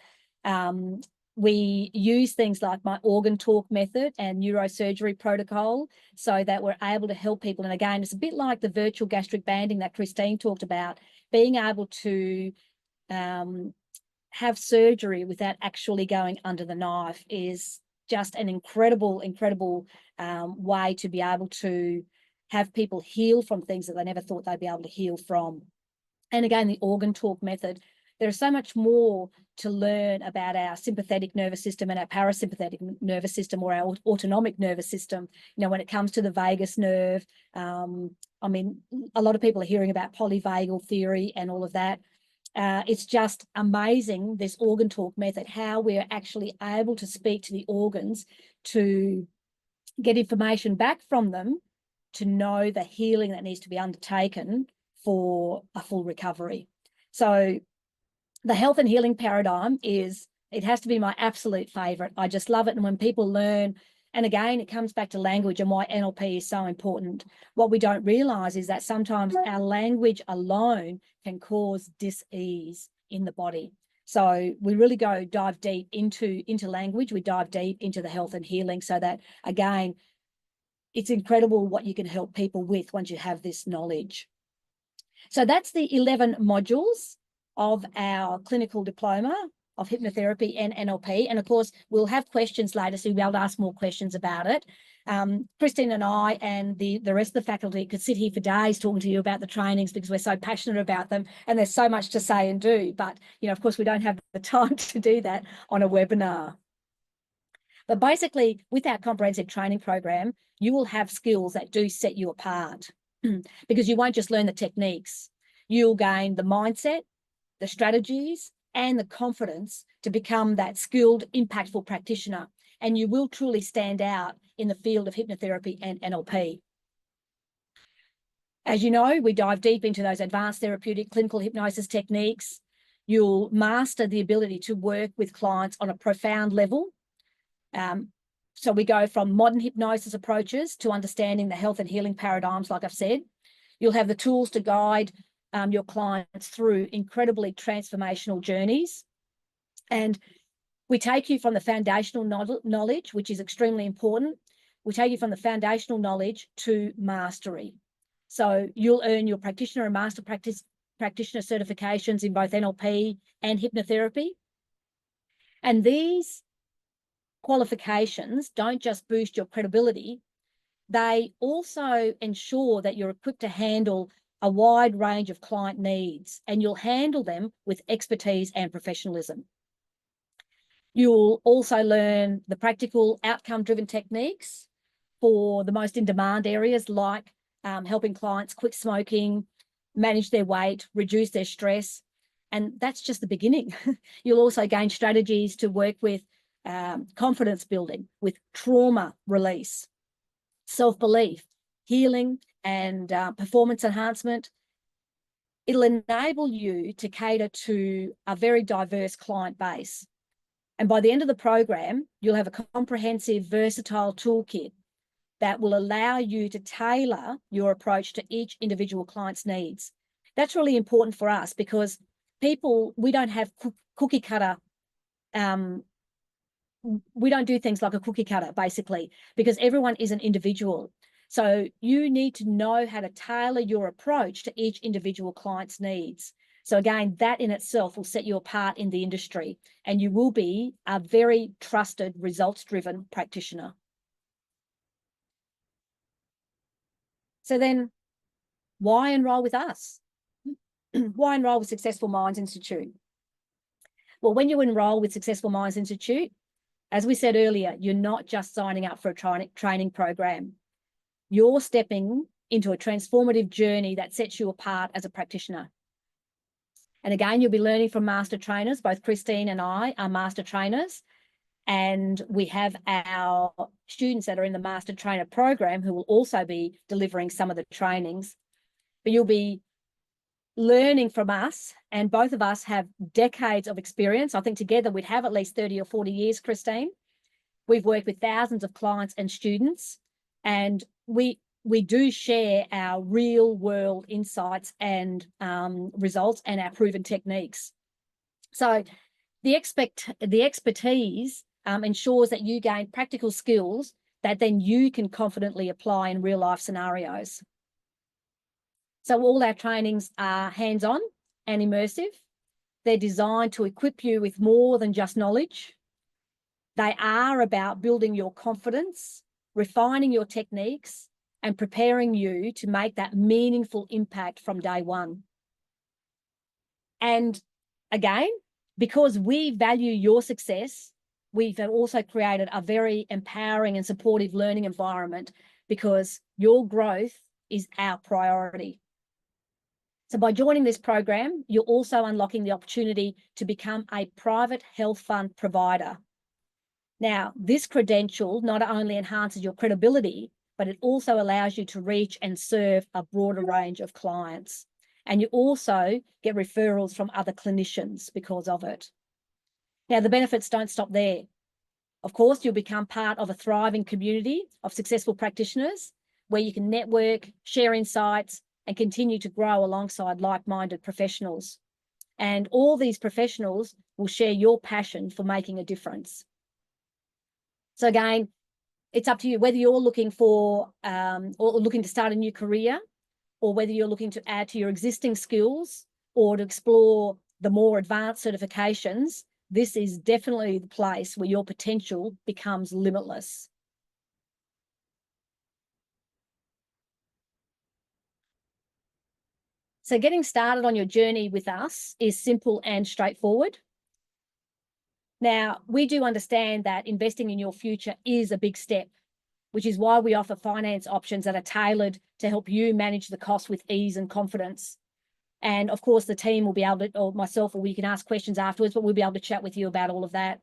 We use things like my organ talk method and neurosurgery protocol so that we're able to help people. And again, it's a bit like the virtual gastric banding that Christine talked about, being able to have surgery without actually going under the knife is just an incredible way to be able to have people heal from things that they never thought they'd be able to heal from. And again, the organ talk method, there's so much more to learn about our sympathetic nervous system and our parasympathetic nervous system, or our autonomic nervous system. You know, when it comes to the vagus nerve, I mean, a lot of people are hearing about polyvagal theory and all of that. It's just amazing, this organ talk method, how we're actually able to speak to the organs to get information back from them to know the healing that needs to be undertaken for a full recovery. So the health and healing paradigm it has to be my absolute favorite. I just love it. And when people learn, and again, it comes back to language and why NLP is so important. What we don't realize is that sometimes our language alone can cause dis-ease in the body. So we really dive deep into language. We dive deep into the health and healing, so that, again, it's incredible what you can help people with once you have this knowledge. So that's the 11 modules of our clinical diploma of hypnotherapy and NLP. And of course, we'll have questions later, so you'll be able to ask more questions about it. Christine and I and the rest of the faculty could sit here for days talking to you about the trainings, because we're so passionate about them and there's so much to say and do. But, you know, of course, we don't have the time to do that on a webinar. But basically, with our comprehensive training program, you will have skills that do set you apart, because you won't just learn the techniques. You'll gain the mindset, the strategies, and the confidence to become that skilled, impactful practitioner. And you will truly stand out in the field of hypnotherapy and NLP. As you know, we dive deep into those advanced therapeutic clinical hypnosis techniques. You'll master the ability to work with clients on a profound level. So we go from modern hypnosis approaches to understanding the health and healing paradigms, like I've said. You'll have the tools to guide your clients through incredibly transformational journeys. And we take you from the foundational knowledge, which is extremely important. We take you from the foundational knowledge to mastery. So you'll earn your practitioner and master practitioner certifications in both NLP and hypnotherapy. And these qualifications don't just boost your credibility, They also ensure that you're equipped to handle a wide range of client needs, and you'll handle them with expertise and professionalism. You'll also learn the practical outcome-driven techniques for the most in-demand areas, like helping clients quit smoking, manage their weight, reduce their stress. And that's just the beginning. You'll also gain strategies to work with confidence building, with trauma release, self-belief, healing, and performance enhancement. It'll enable you to cater to a very diverse client base. And by the end of the program, you'll have a comprehensive, versatile toolkit that will allow you to tailor your approach to each individual client's needs. That's really important for us because we don't have cookie cutter. We don't do things like a cookie cutter, basically, because everyone is an individual. So you need to know how to tailor your approach to each individual client's needs. So again, that in itself will set you apart in the industry, and you will be a very trusted, results-driven practitioner. So then, why enroll with us? Why enroll with Successful Minds Institute? Well, when you enroll with Successful Minds Institute, as we said earlier, you're not just signing up for a training program. You're stepping into a transformative journey that sets you apart as a practitioner. And again, you'll be learning from master trainers. Both Christine and I are master trainers. And we have our students that are in the master trainer program who will also be delivering some of the trainings. But you'll be learning from us, and both of us have decades of experience. I think together we'd have at least 30 or 40 years, Christine. We've worked with thousands of clients and students, and we do share our real world insights and results and our proven techniques. So the expertise ensures that you gain practical skills that then you can confidently apply in real life scenarios. So all our trainings are hands-on and immersive. They're designed to equip you with more than just knowledge. They are about building your confidence, refining your techniques, and preparing you to make that meaningful impact from day one. And again, because we value your success, we've also created a very empowering and supportive learning environment because your growth is our priority. So by joining this program, you're also unlocking the opportunity to become a private health fund provider. Now, this credential not only enhances your credibility, but it also allows you to reach and serve a broader range of clients. And you also get referrals from other clinicians because of it. Now, the benefits don't stop there. Of course, you'll become part of a thriving community of successful practitioners where you can network, share insights, and continue to grow alongside like-minded professionals. And all these professionals will share your passion for making a difference. So again, it's up to you whether you're looking for or looking to start a new career, or whether you're looking to add to your existing skills or to explore the more advanced certifications. This is definitely the place where your potential becomes limitless. So getting started on your journey with us is simple and straightforward. Now, we do understand that investing in your future is a big step, which is why we offer finance options that are tailored to help you manage the cost with ease and confidence. And of course, the team will be able to, or myself, or we can ask questions afterwards, but we'll be able to chat with you about all of that.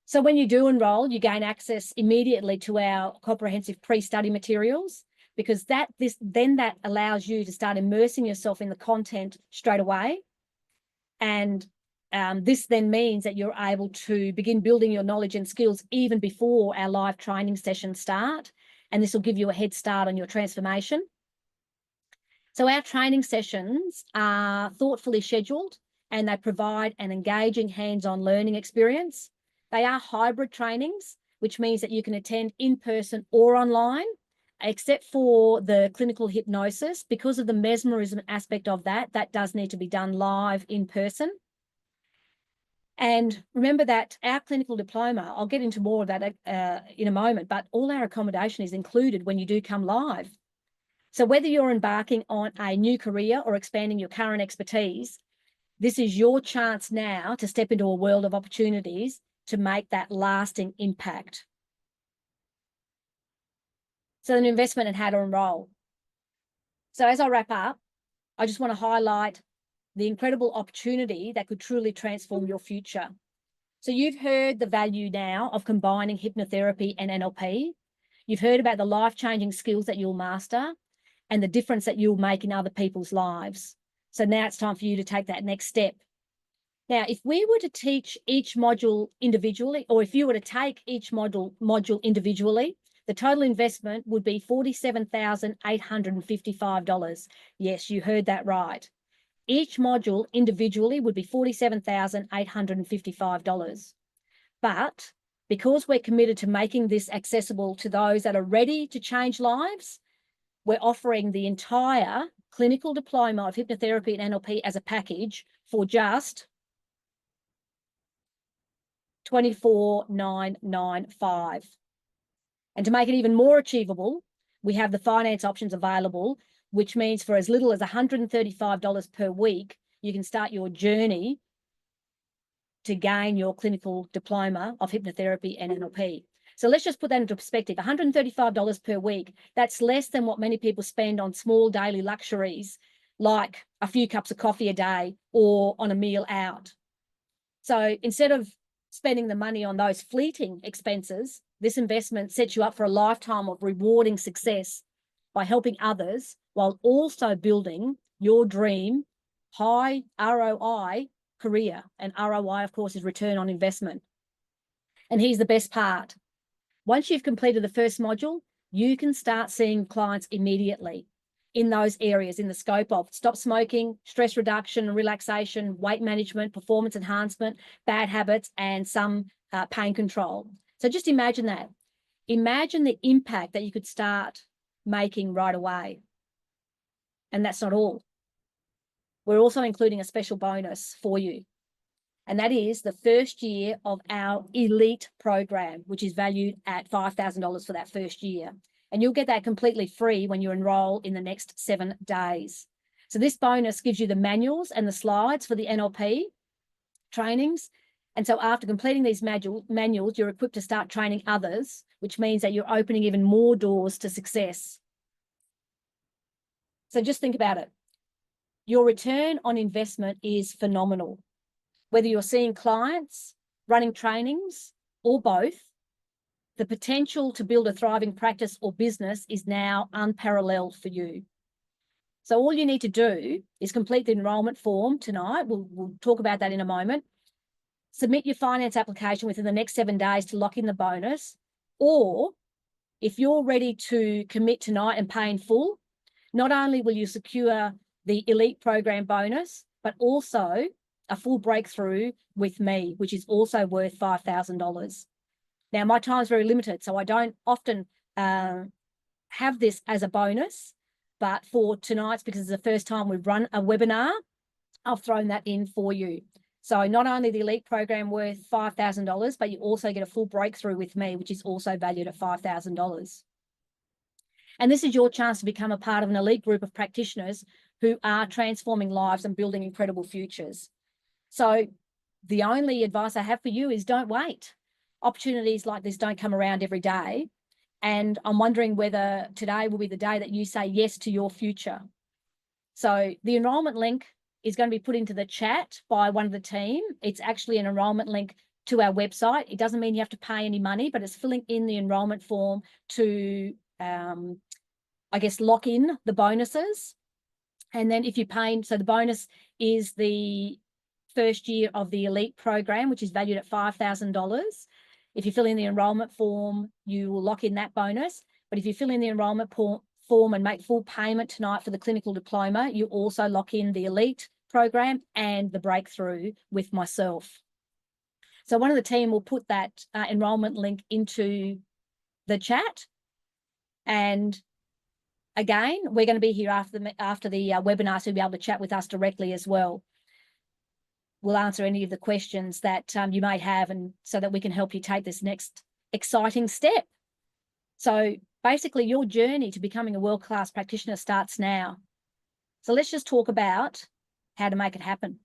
So when you do enroll, you gain access immediately to our comprehensive pre-study materials, because that allows you to start immersing yourself in the content straight away. And this then means that you're able to begin building your knowledge and skills even before our live training sessions start. And this will give you a head start on your transformation. So our training sessions are thoughtfully scheduled and they provide an engaging hands-on learning experience. They are hybrid trainings, which means that you can attend in person or online, except for the clinical hypnosis. Because of the mesmerism aspect of that does need to be done live in person. And remember that our clinical diploma, I'll get into more of that in a moment, but all our accommodation is included when you do come live. So whether you're embarking on a new career or expanding your current expertise, this is your chance now to step into a world of opportunities to make that lasting impact. So an investment and how to enroll. So as I wrap up, I just want to highlight the incredible opportunity that could truly transform your future. So you've heard the value now of combining hypnotherapy and NLP. You've heard about the life-changing skills that you'll master and the difference that you'll make in other people's lives. So now it's time for you to take that next step. Now, if we were to teach each module individually, or if you were to take each module individually, the total investment would be $47,855. Yes, you heard that right. Each module individually would be $47,855. But because we're committed to making this accessible to those that are ready to change lives, we're offering the entire clinical diploma of hypnotherapy and NLP as a package for just $24,995. And to make it even more achievable, we have the finance options available, which means for as little as $135 per week, you can start your journey to gain your clinical diploma of hypnotherapy and NLP. So let's just put that into perspective. $135 per week, that's less than what many people spend on small daily luxuries, like a few cups of coffee a day or on a meal out. So instead of spending the money on those fleeting expenses, this investment sets you up for a lifetime of rewarding success by helping others while also building your dream high ROI career. And ROI, of course, is return on investment. And here's the best part. Once you've completed the first module, you can start seeing clients immediately in those areas in the scope of stop smoking, stress reduction and relaxation, weight management, performance enhancement, bad habits, and some pain control. So just imagine that. Imagine the impact that you could start making right away. And that's not all. We're also including a special bonus for you. And that is the first year of our elite program, which is valued at $5,000 for that first year. And you'll get that completely free when you enroll in the next 7 days. So this bonus gives you the manuals and the slides for the NLP trainings. And so after completing these manuals, you're equipped to start training others, which means that you're opening even more doors to success. So just think about it. Your return on investment is phenomenal. Whether you're seeing clients, running trainings, or both, the potential to build a thriving practice or business is now unparalleled for you. So all you need to do is complete the enrollment form tonight. We'll talk about that in a moment. Submit your finance application within the next 7 days to lock in the bonus. Or if you're ready to commit tonight and pay in full, not only will you secure the elite program bonus, but also a full breakthrough with me, which is also worth $5,000. Now, my time is very limited, so I don't often have this as a bonus, but for tonight's, because it's the first time we've run a webinar, I've thrown that in for you. So not only the elite program worth $5,000, but you also get a full breakthrough with me, which is also valued at $5,000. And this is your chance to become a part of an elite group of practitioners who are transforming lives and building incredible futures. So the only advice I have for you is don't wait. Opportunities like this don't come around every day. And I'm wondering whether today will be the day that you say yes to your future. So the enrollment link is going to be put into the chat by one of the team. It's actually an enrollment link to our website. It doesn't mean you have to pay any money, but it's filling in the enrollment form to, I guess, lock in the bonuses. And then if you're paying, so the bonus is the first year of the elite program, which is valued at $5,000. If you fill in the enrollment form, you will lock in that bonus. But if you fill in the enrollment form and make full payment tonight for the clinical diploma, you also lock in the elite program and the breakthrough with myself. So one of the team will put that enrollment link into the chat. And again, we're going to be here after the webinar, so you'll be able to chat with us directly as well. we'll answer any of the questions that you may have, and so that we can help you take this next exciting step. So basically, your journey to becoming a world-class practitioner starts now. So let's just talk about how to make it happen.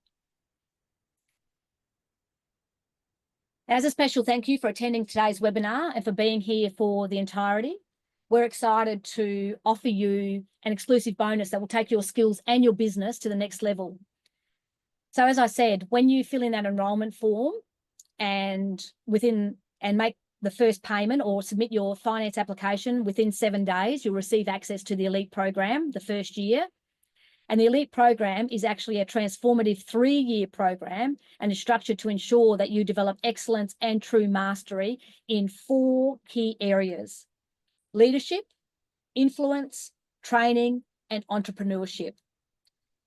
As a special thank you for attending today's webinar and for being here for the entirety, we're excited to offer you an exclusive bonus that will take your skills and your business to the next level. So as I said, when you fill in that enrolment form and make the first payment or submit your finance application within 7 days, you'll receive access to the Elite program the first year. And the Elite program is actually a transformative 3-year program and is structured to ensure that you develop excellence and true mastery in 4 key areas: leadership, influence, training, and entrepreneurship.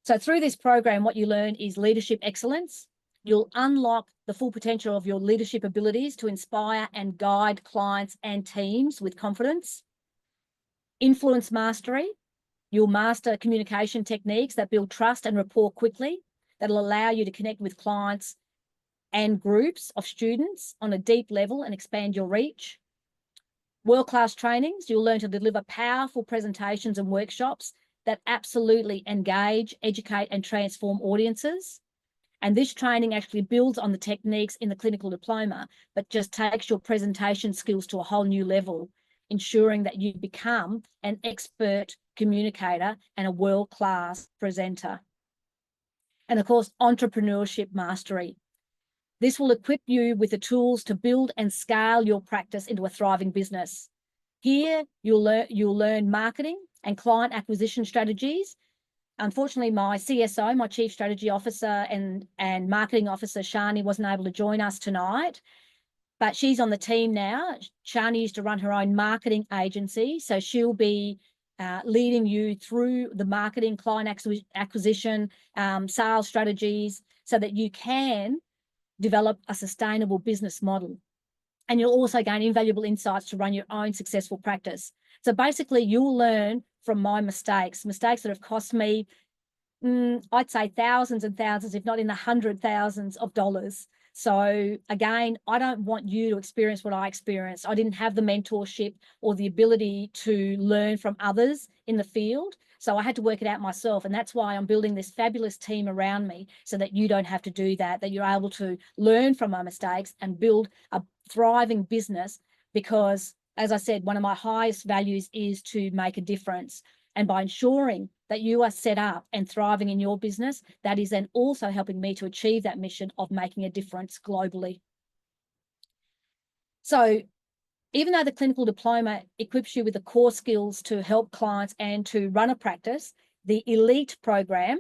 So through this program, what you learn is leadership excellence. You'll unlock the full potential of your leadership abilities to inspire and guide clients and teams with confidence. Influence mastery. You'll master communication techniques that build trust and rapport quickly, that'll allow you to connect with clients and groups of students on a deep level and expand your reach. World-class trainings. You'll learn to deliver powerful presentations and workshops that absolutely engage, educate, and transform audiences. And this training actually builds on the techniques in the clinical diploma, but just takes your presentation skills to a whole new level, ensuring that you become an expert communicator and a world-class presenter. And of course, entrepreneurship mastery. This will equip you with the tools to build and scale your practice into a thriving business. Here, you'll learn marketing and client acquisition strategies. Unfortunately, my CSO, my Chief Strategy Officer and Marketing Officer, Shani, wasn't able to join us tonight, but she's on the team now. Shani used to run her own marketing agency, so she'll be leading you through the marketing, client acquisition, sales strategies, so that you can develop a sustainable business model. And you'll also gain invaluable insights to run your own successful practice. So basically, you'll learn from my mistakes that have cost me, I'd say thousands and thousands, if not in the $100,000s of dollars. So again, I don't want you to experience what I experienced. I didn't have the mentorship or the ability to learn from others in the field. So I had to work it out myself. And that's why I'm building this fabulous team around me, so that you don't have to do that you're able to learn from my mistakes and build a thriving business. Because, as I said, one of my highest values is to make a difference. And by ensuring that you are set up and thriving in your business, that is then also helping me to achieve that mission of making a difference globally. So even though the clinical diploma equips you with the core skills to help clients and to run a practice, the Elite program,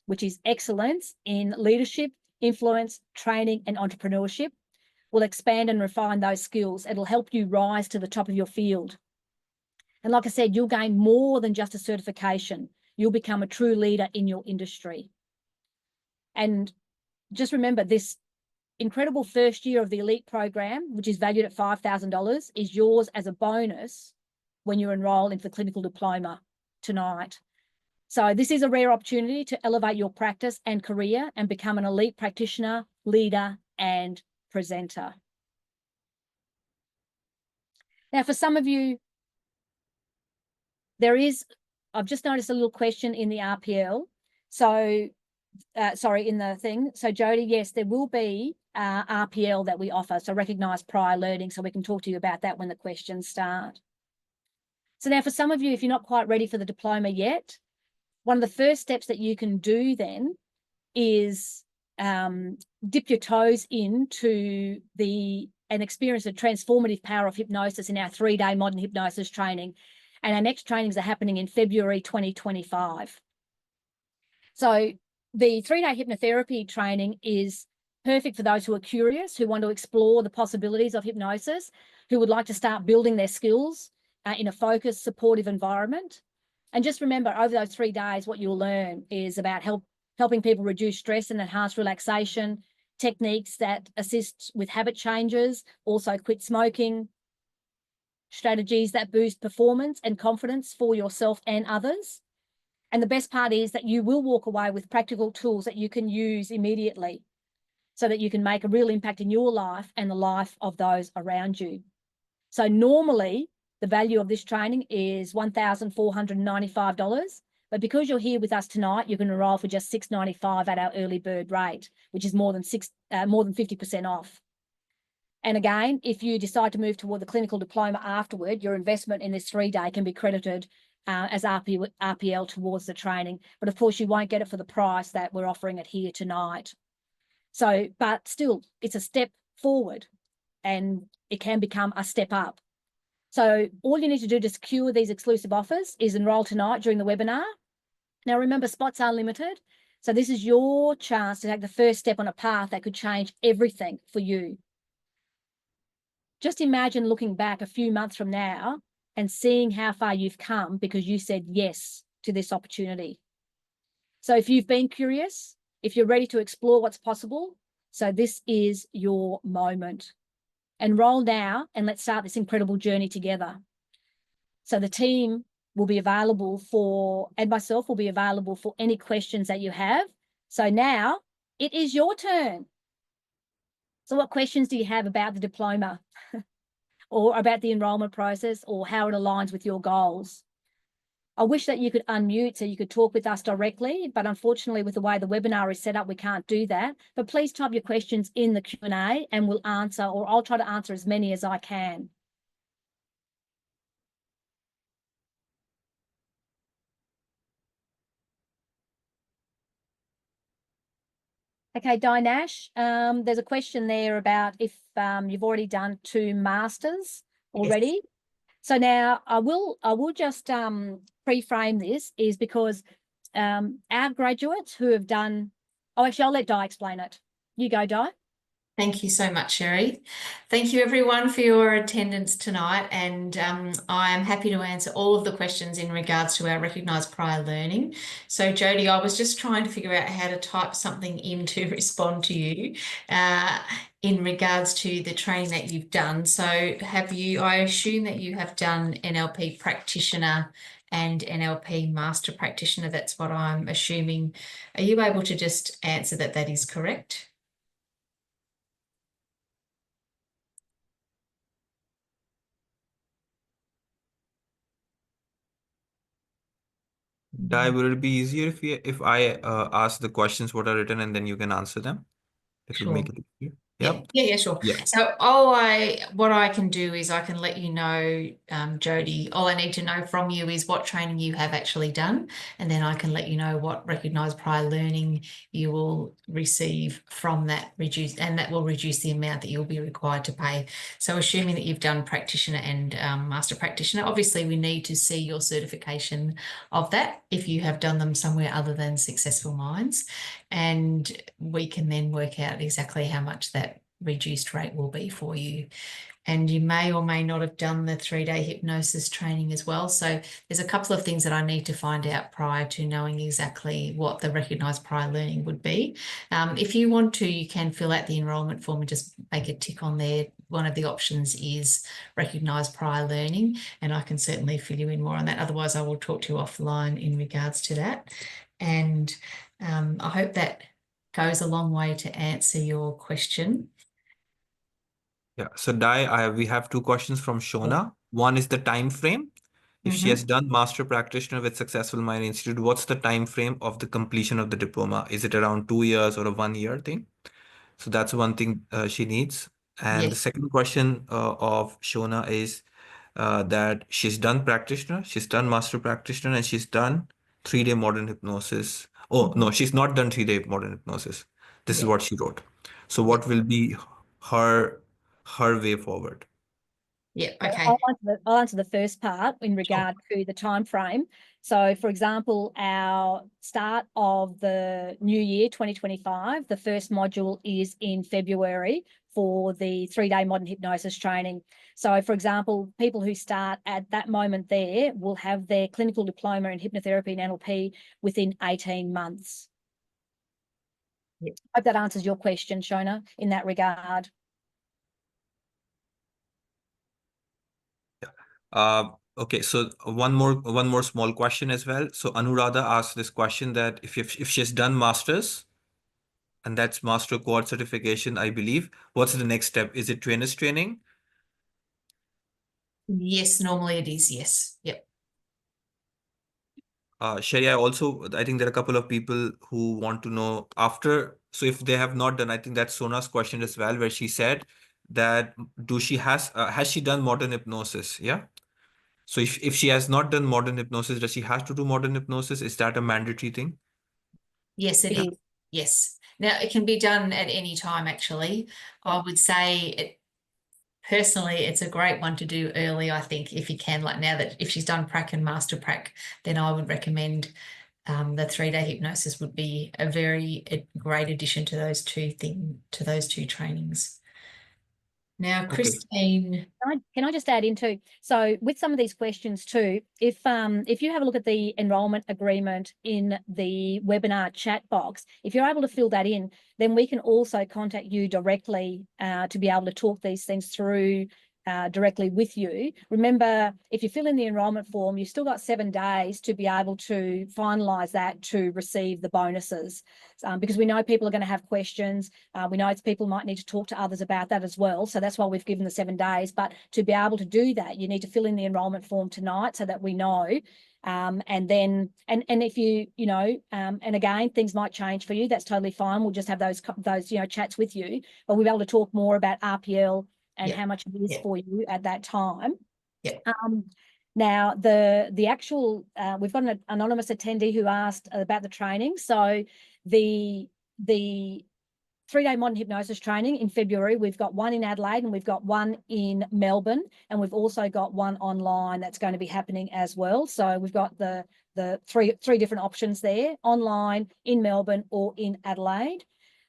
which is excellence in leadership, influence, training, and entrepreneurship, will expand and refine those skills. It'll help you rise to the top of your field. And like I said, you'll gain more than just a certification. You'll become a true leader in your industry. And just remember, this incredible first year of the Elite program, which is valued at $5,000, is yours as a bonus when you enroll into the clinical diploma tonight. So this is a rare opportunity to elevate your practice and career and become an elite practitioner, leader, and presenter. Now, for some of you, I've just noticed a little question in the RPL. So, in the thing. So Jody, yes, there will be RPL that we offer. So recognised prior learning. So we can talk to you about that when the questions start. So now for some of you, if you're not quite ready for the diploma yet, one of the first steps that you can do then is dip your toes into and experience the transformative power of hypnosis in our 3-day modern hypnosis training. And our next trainings are happening in February 2025. So the 3-day hypnotherapy training is perfect for those who are curious, who want to explore the possibilities of hypnosis, who would like to start building their skills in a focused, supportive environment. And just remember, over those 3 days, what you'll learn is about helping people reduce stress and enhance relaxation, techniques that assist with habit changes, also quit smoking, strategies that boost performance and confidence for yourself and others. And the best part is that you will walk away with practical tools that you can use immediately. so that you can make a real impact in your life and the life of those around you. So normally the value of this training is $1,495, but because you're here with us tonight, you can enroll for just $695 at our early bird rate, which is more than 50% off. And again, if you decide to move toward the clinical diploma afterward, your investment in this 3-day can be credited as RPL towards the training. But of course, you won't get it for the price that we're offering it here tonight. So, but still, it's a step forward and it can become a step up. So all you need to do to secure these exclusive offers is enroll tonight during the webinar. Now, remember, spots are limited. So this is your chance to take the first step on a path that could change everything for you. Just imagine looking back a few months from now and seeing how far you've come because you said yes to this opportunity. So if you've been curious, if you're ready to explore what's possible, so this is your moment. Enroll now and let's start this incredible journey together. So the team will be available for, and myself will be available for any questions that you have. So now it is your turn. So what questions do you have about the diploma or about the enrollment process or how it aligns with your goals? I wish that you could unmute so you could talk with us directly, but unfortunately with the way the webinar is set up, we can't do that. But please type your questions in the Q&A and we'll answer, or I'll try to answer as many as I can. Okay, Dinash, there's a question there about if you've already done 2 masters already. Yes. So now I will just pre-frame this is because our graduates who have done, oh, actually, I'll let Di explain it. You go, Di. Thank you so much, Sherry. Thank you everyone for your attendance tonight, and I am happy to answer all of the questions in regards to our recognised prior learning. So Jodie, I was just trying to figure out how to type something in to respond to you in regards to the training that you've done. So have you, I assume that you have done NLP practitioner and NLP master practitioner. That's what I'm assuming. Are you able to just answer that that is correct? Di, would it be easier if I ask the questions what are written and then you can answer them? It will Sure. make it easier. Yeah, sure. Yeah. So what I can do is I can let you know, Jodie, all I need to know from you is what training you have actually done, and then I can let you know what recognised prior learning you will receive from that and that will reduce the amount that you'll be required to pay. So assuming that you've done practitioner and master practitioner, obviously we need to see your certification of that if you have done them somewhere other than Successful Minds, and we can then work out exactly how much that reduced rate will be for you. And you may or may not have done the 3-day hypnosis training as well. So there's a couple of things that I need to find out prior to knowing exactly what the recognised prior learning would be. If you want to, you can fill out the enrolment form and just make a tick on there. One of the options is recognised prior learning, and I can certainly fill you in more on that. Otherwise, I will talk to you offline in regards to that. And I hope that goes a long way to answer your question. Yeah. So Di, we have 2 questions from Shona. One is the time frame. If she has done master practitioner with Successful Mind Institute, what's the time frame of the completion of the diploma? Is it around 2 years or a 1-year thing? So that's one thing she needs. And the second question of Shona is that she's done practitioner, she's done master practitioner, and she's done 3-day modern hypnosis. Oh, no, she's not done 3-day modern hypnosis. This is what she wrote. So what will be her way forward? Yeah, okay. I'll answer the first part in regard to the time frame. So, for example, our start of the new year, 2025, the first module is in February for the 3-day modern hypnosis training. So, for example, people who start at that moment there will have their clinical diploma in hypnotherapy and NLP within 18 months. I hope that answers your question, Shona, in that regard. Okay, so one more small question as well. So Anuradha asked this question that if she's done masters, and that's Master Quad certification, I believe. What's the next step? Is it trainers training? Yes, normally it is. Yes. Yep. Sherry, I think there are a couple of people who want to know after, so if they have not done, I think that's Sona's question as well, where she said that has she done modern hypnosis? Yeah. So if she has not done modern hypnosis, does she have to do modern hypnosis? Is that a mandatory thing? Yes, it It is. is. Yes. Now it can be done at any time, actually. I would say personally, it's a great one to do early, I think, if you can. Like now that if she's done prac and master prac, then I would recommend the 3-day hypnosis would be a great addition to those two trainings. Now, Okay. Christine. Can I just add in too? So with some of these questions too, if you have a look at the enrolment agreement in the webinar chat box, if you're able to fill that in, then we can also contact you directly to be able to talk these things through directly with you. Remember, if you fill in the enrolment form, you've still got 7 days to be able to finalise that to receive the bonuses, because we know people are going to have questions. We know people might need to talk to others about that as well. So that's why we've given the 7 days. But to be able to do that, you need to fill in the enrolment form tonight so that we know. And then, and if and again, things might change for you. That's totally fine. We'll just have those chats with you, but we'll be able to talk more about RPL and how much it is for you at that time. Yeah. Now, the actual, we've got an anonymous attendee who asked about the training. So the 3-day modern hypnosis training in February, we've got one in Adelaide and we've got one in Melbourne, and we've also got one online that's going to be happening as well. So we've got the three different options there: online, in Melbourne, or in Adelaide.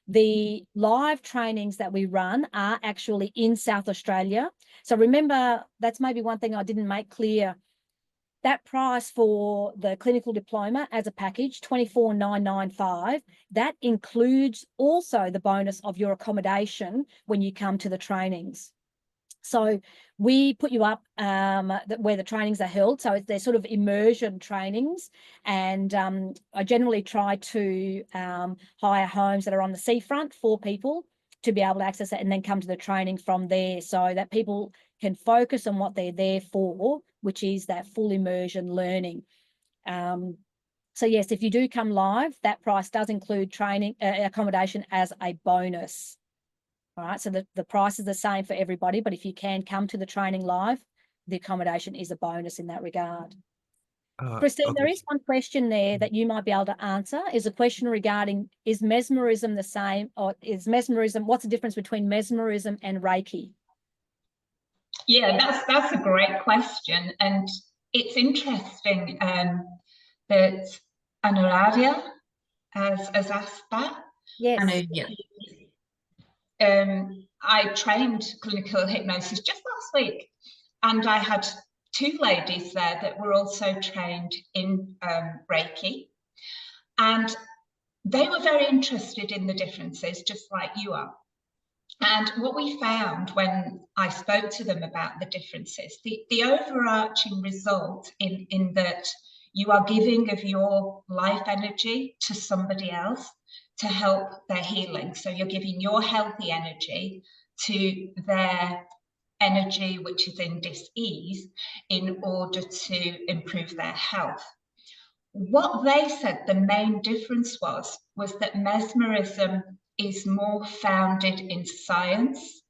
The live trainings that we run are actually in South Australia. So remember, that's maybe one thing I didn't make clear. That price for the clinical diploma as a package, $24,995, that includes also the bonus of your accommodation when you come to the trainings. So we put you up where the trainings are held. So they're sort of immersion trainings. And I generally try to hire homes that are on the seafront for people to be able to access it and then come to the training from there, so that people can focus on what they're there for, which is that full immersion learning. So yes, if you do come live, that price does include training accommodation as a bonus. All right, so the price is the same for everybody, but if you can come to the training live, the accommodation is a bonus in that regard. Christine, Okay. there is one question there that you might be able to answer. Is a question regarding, is mesmerism the same, or is mesmerism, what's the difference between mesmerism and Reiki? Yeah, that's a great question, and it's interesting that Anuradha has asked that. Yes. I trained clinical hypnosis just last week, and I had 2 ladies there that were also trained in Reiki, and they were very interested in the differences, just like you are. And what we found when I spoke to them about the differences, the overarching result in that you are giving of your life energy to somebody else to help their healing. So you're giving your healthy energy to their energy, which is in dis-ease, in order to improve their health. What they said the main difference was that mesmerism is more founded in science,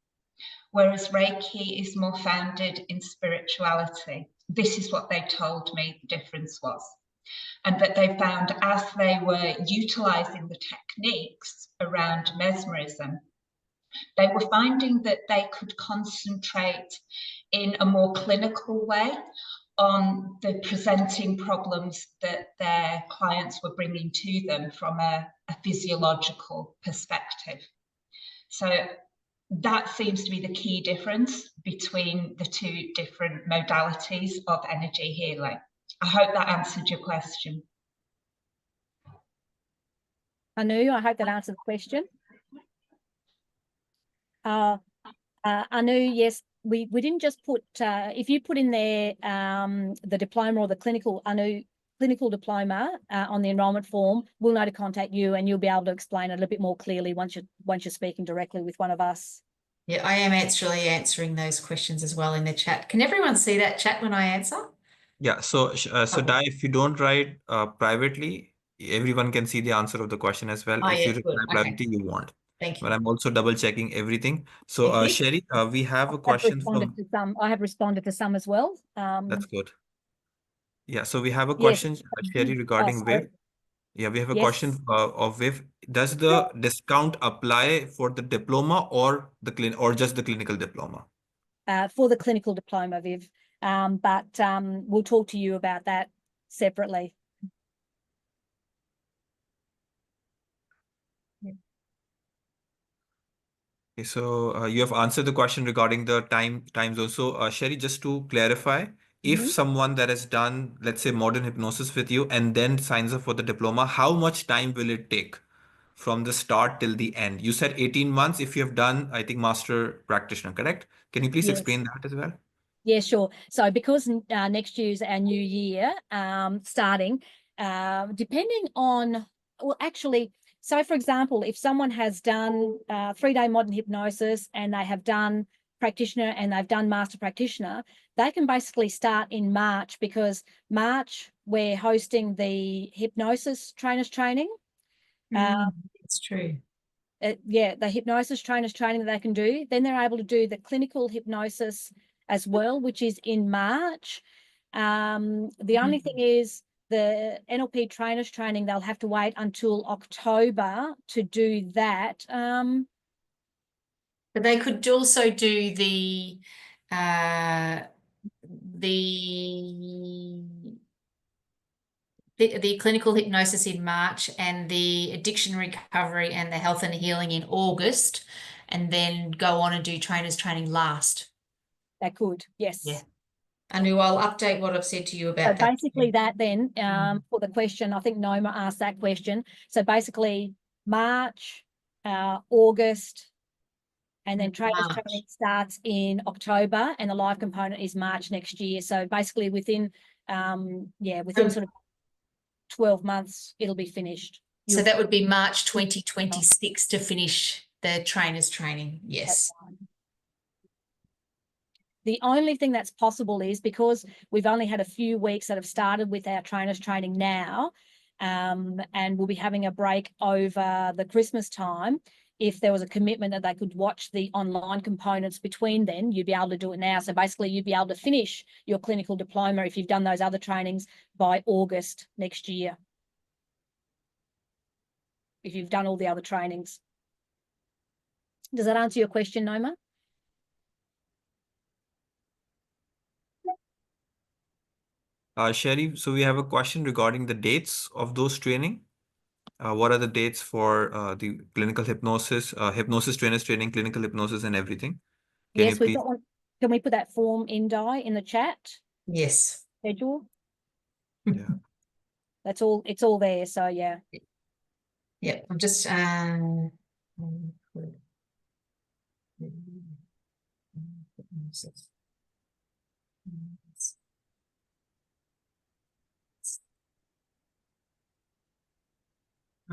whereas Reiki is more founded in spirituality. This is what they told me the difference was. And that they found, as they were utilizing the techniques around mesmerism, they were finding that they could concentrate in a more clinical way on the presenting problems that their clients were bringing to them from a physiological perspective. So that seems to be the key difference between the 2 different modalities of energy healing. I hope that answered your question. Anu, I hope that answered the question. Anu, yes, we didn't just put, if you put in there the diploma or the clinical, Anu, clinical diploma on the enrolment form, we'll know to contact you, and you'll be able to explain it a little bit more clearly once you're speaking directly with one of us. Yeah, I am actually answering those questions as well in the chat. Can everyone see that chat when I answer? Yeah, so Dai, if you don't write privately, everyone can see the answer of the question as well. Oh, If yeah, you good. reply Okay. privately, you won't. Thank But you. I'm also double checking everything. So Thank you. Sherry, we have a I've question responded from. to some. I have responded to some as well. That's good. Yeah, so we have a Yes. question, Sherry, regarding sorry. VIV. Yeah, we have a Yes. question of VIV. Does the discount apply for the diploma or or just the clinical diploma? For the clinical diploma, Viv. But we'll talk to you about that separately. Okay, so you have answered the question regarding the time zone. So Sherry, just to clarify, if someone that has done, let's say, modern hypnosis with you and then signs up for the diploma, how much time will it take from the start till the end? You said 18 months if you have done, I think, master practitioner, correct? Can you please Yes. explain that as well? Yeah, sure. So because next year's our new year, starting, depending on, well, actually, so for example, if someone has done 3-day modern hypnosis and they have done practitioner and they've done master practitioner, they can basically start in March, because March we're hosting the hypnosis trainers training. It's true. Yeah, the hypnosis trainers training that they can do. Then they're able to do the clinical hypnosis as well, which is in March. The only thing is the NLP trainers training, they'll have to wait until October to do that. But they could also do the clinical hypnosis in March and the addiction recovery and the health and healing in August, and then go on and do trainers training last. They could, yes. Yeah. Anu, I'll update what I've said to you about So that. basically that then, for the question, I think Noma asked that question. So basically March, August, and then trainers training starts in October, and the live component is March next year. So basically within sort of 12 months, it'll be finished. So that would be March 2026 to finish the trainers training. Yes. The only thing that's possible is, because we've only had a few weeks that have started with our trainers training now, and we'll be having a break over the Christmas time. If there was a commitment that they could watch the online components between then, you'd be able to do it now. So basically you'd be able to finish your clinical diploma if you've done those other trainings by August next year, if you've done all the other trainings. Does that answer your question, Noma? Sherry, so we have a question regarding the dates of those training. What are the dates for the clinical hypnosis, hypnosis trainers training, clinical hypnosis, and everything? Yes, we've got one. Can we put that form in, Di, in the chat? Yes. Schedule? Yeah. That's all. It's all there. So yeah. Yeah. I'm just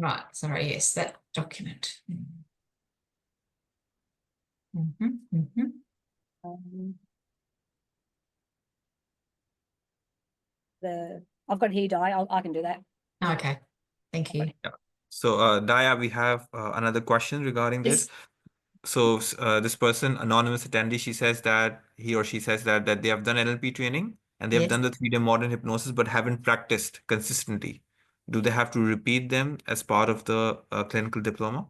right. Sorry. Yes, that document. I've got it here, Di. I can do that. Okay. Thank you. Yeah. So Daya, we have another question regarding this. So this person, anonymous attendee, she says that he or she says that they have done NLP training and they have done the 3-day modern hypnosis but haven't practiced consistently. Do they have to repeat them as part of the clinical diploma?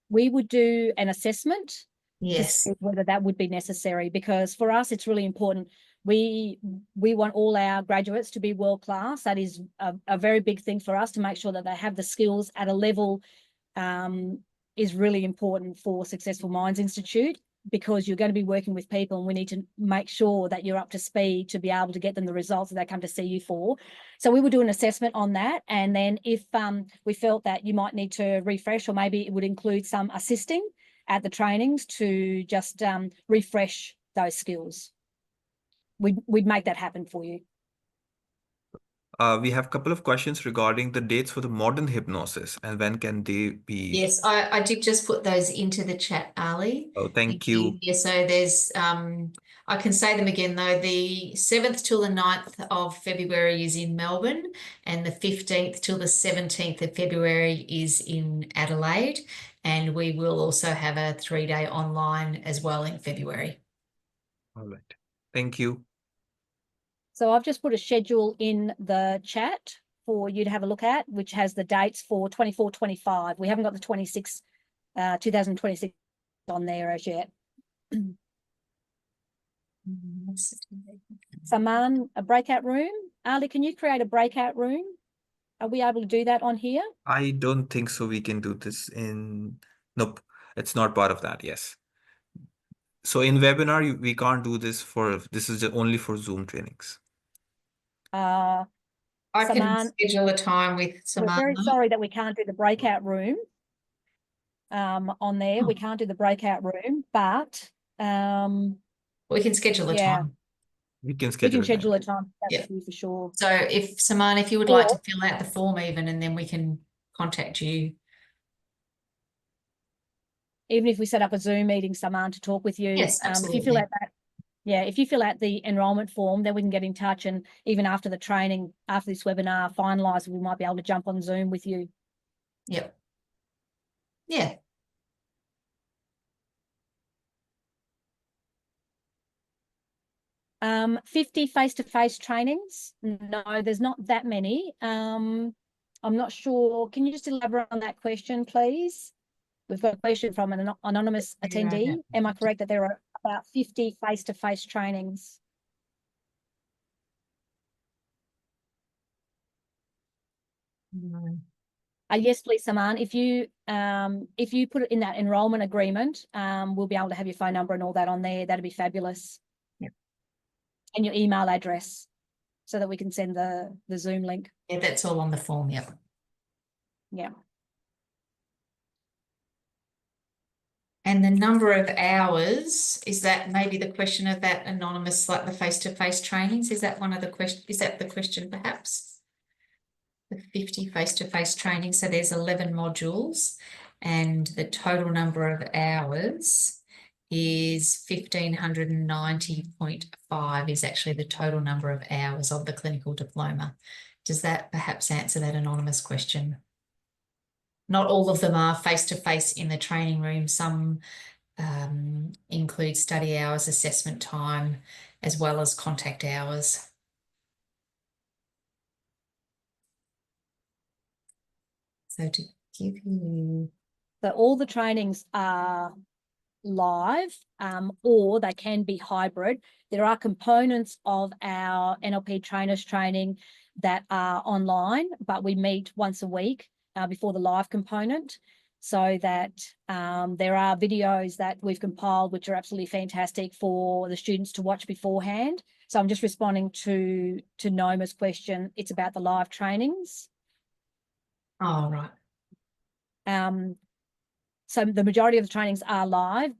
We would do an assessment to Yes. see whether that would be necessary, because for us it's really important. We want all our graduates to be world class. That is a very big thing for us, to make sure that they have the skills at a level is really important for Successful Minds Institute, because you're going to be working with people and we need to make sure that you're up to speed to be able to get them the results that they come to see you for. So we will do an assessment on that. And then if we felt that you might need to refresh, or maybe it would include some assisting at the trainings to just refresh those skills, we'd make that happen for you. We have a couple of questions regarding the dates for the modern hypnosis and when can they be? Yes, I did just put those into the chat, Ali. Oh, thank you. Yeah, so there's I can say them again though. The 7th till the 9th of February is in Melbourne, and the 15th till the 17th of February is in Adelaide. And we will also have a 3-day online as well in February. All right. Thank you. So I've just put a schedule in the chat for you to have a look at, which has the dates for 24-25. We haven't got the 2026 on there as yet. Saman, a breakout room. Ali, can you create a breakout room? Are we able to do that on here? I don't think so. We can do this in, nope, it's not part of that. Yes. So in webinar, we can't do this this is only for Zoom trainings. I can Saman, schedule a time with we're Samantha. very sorry that we can't do the breakout room on there. We can't do the breakout room, but We can schedule a yeah, time. We can we schedule can it. schedule a time Yeah. for you for sure. So if Samantha, if you would like to Or- fill out the form even, and then we can contact you. Even if we set up a Zoom meeting, Saman, to talk with you. Yes, If you absolutely. fill out that, yeah, if you fill out the enrolment form, then we can get in touch, and even after the training, after this webinar finalised, we might be able to jump on Zoom with you. Yep. Yeah. Um, 50 face-to-face trainings. No, there's not that many. I'm not sure. Can you just elaborate on that question, please? We've got a question from an anonymous attendee. Am I correct that there are about 50 face-to-face trainings? No. Yes, please, Saman. If you put it in that enrolment agreement, we'll be able to have your phone number and all that on there. That'd be fabulous. Yep. And your email address, so that we can send the Zoom link. Yeah, that's all on the form. Yep. Yeah. And the number of hours, is that maybe the question of that anonymous, like the face-to-face trainings? Is that one of the questions? Is that the question perhaps? The 50 face-to-face trainings. So there's 11 modules, and the total number of hours is 1,590.5 is actually the total number of hours of the clinical diploma. Does that perhaps answer that anonymous question? Not all of them are face-to-face in the training room. Some include study hours, assessment time, as well as contact hours. So to give you... So all the trainings are live, or they can be hybrid. There are components of our NLP trainers training that are online, but we meet once a week before the live component, so that there are videos that we've compiled which are absolutely fantastic for the students to watch beforehand. So I'm just responding to Noma's question. It's about the live trainings. Oh, right. So the majority of the trainings are live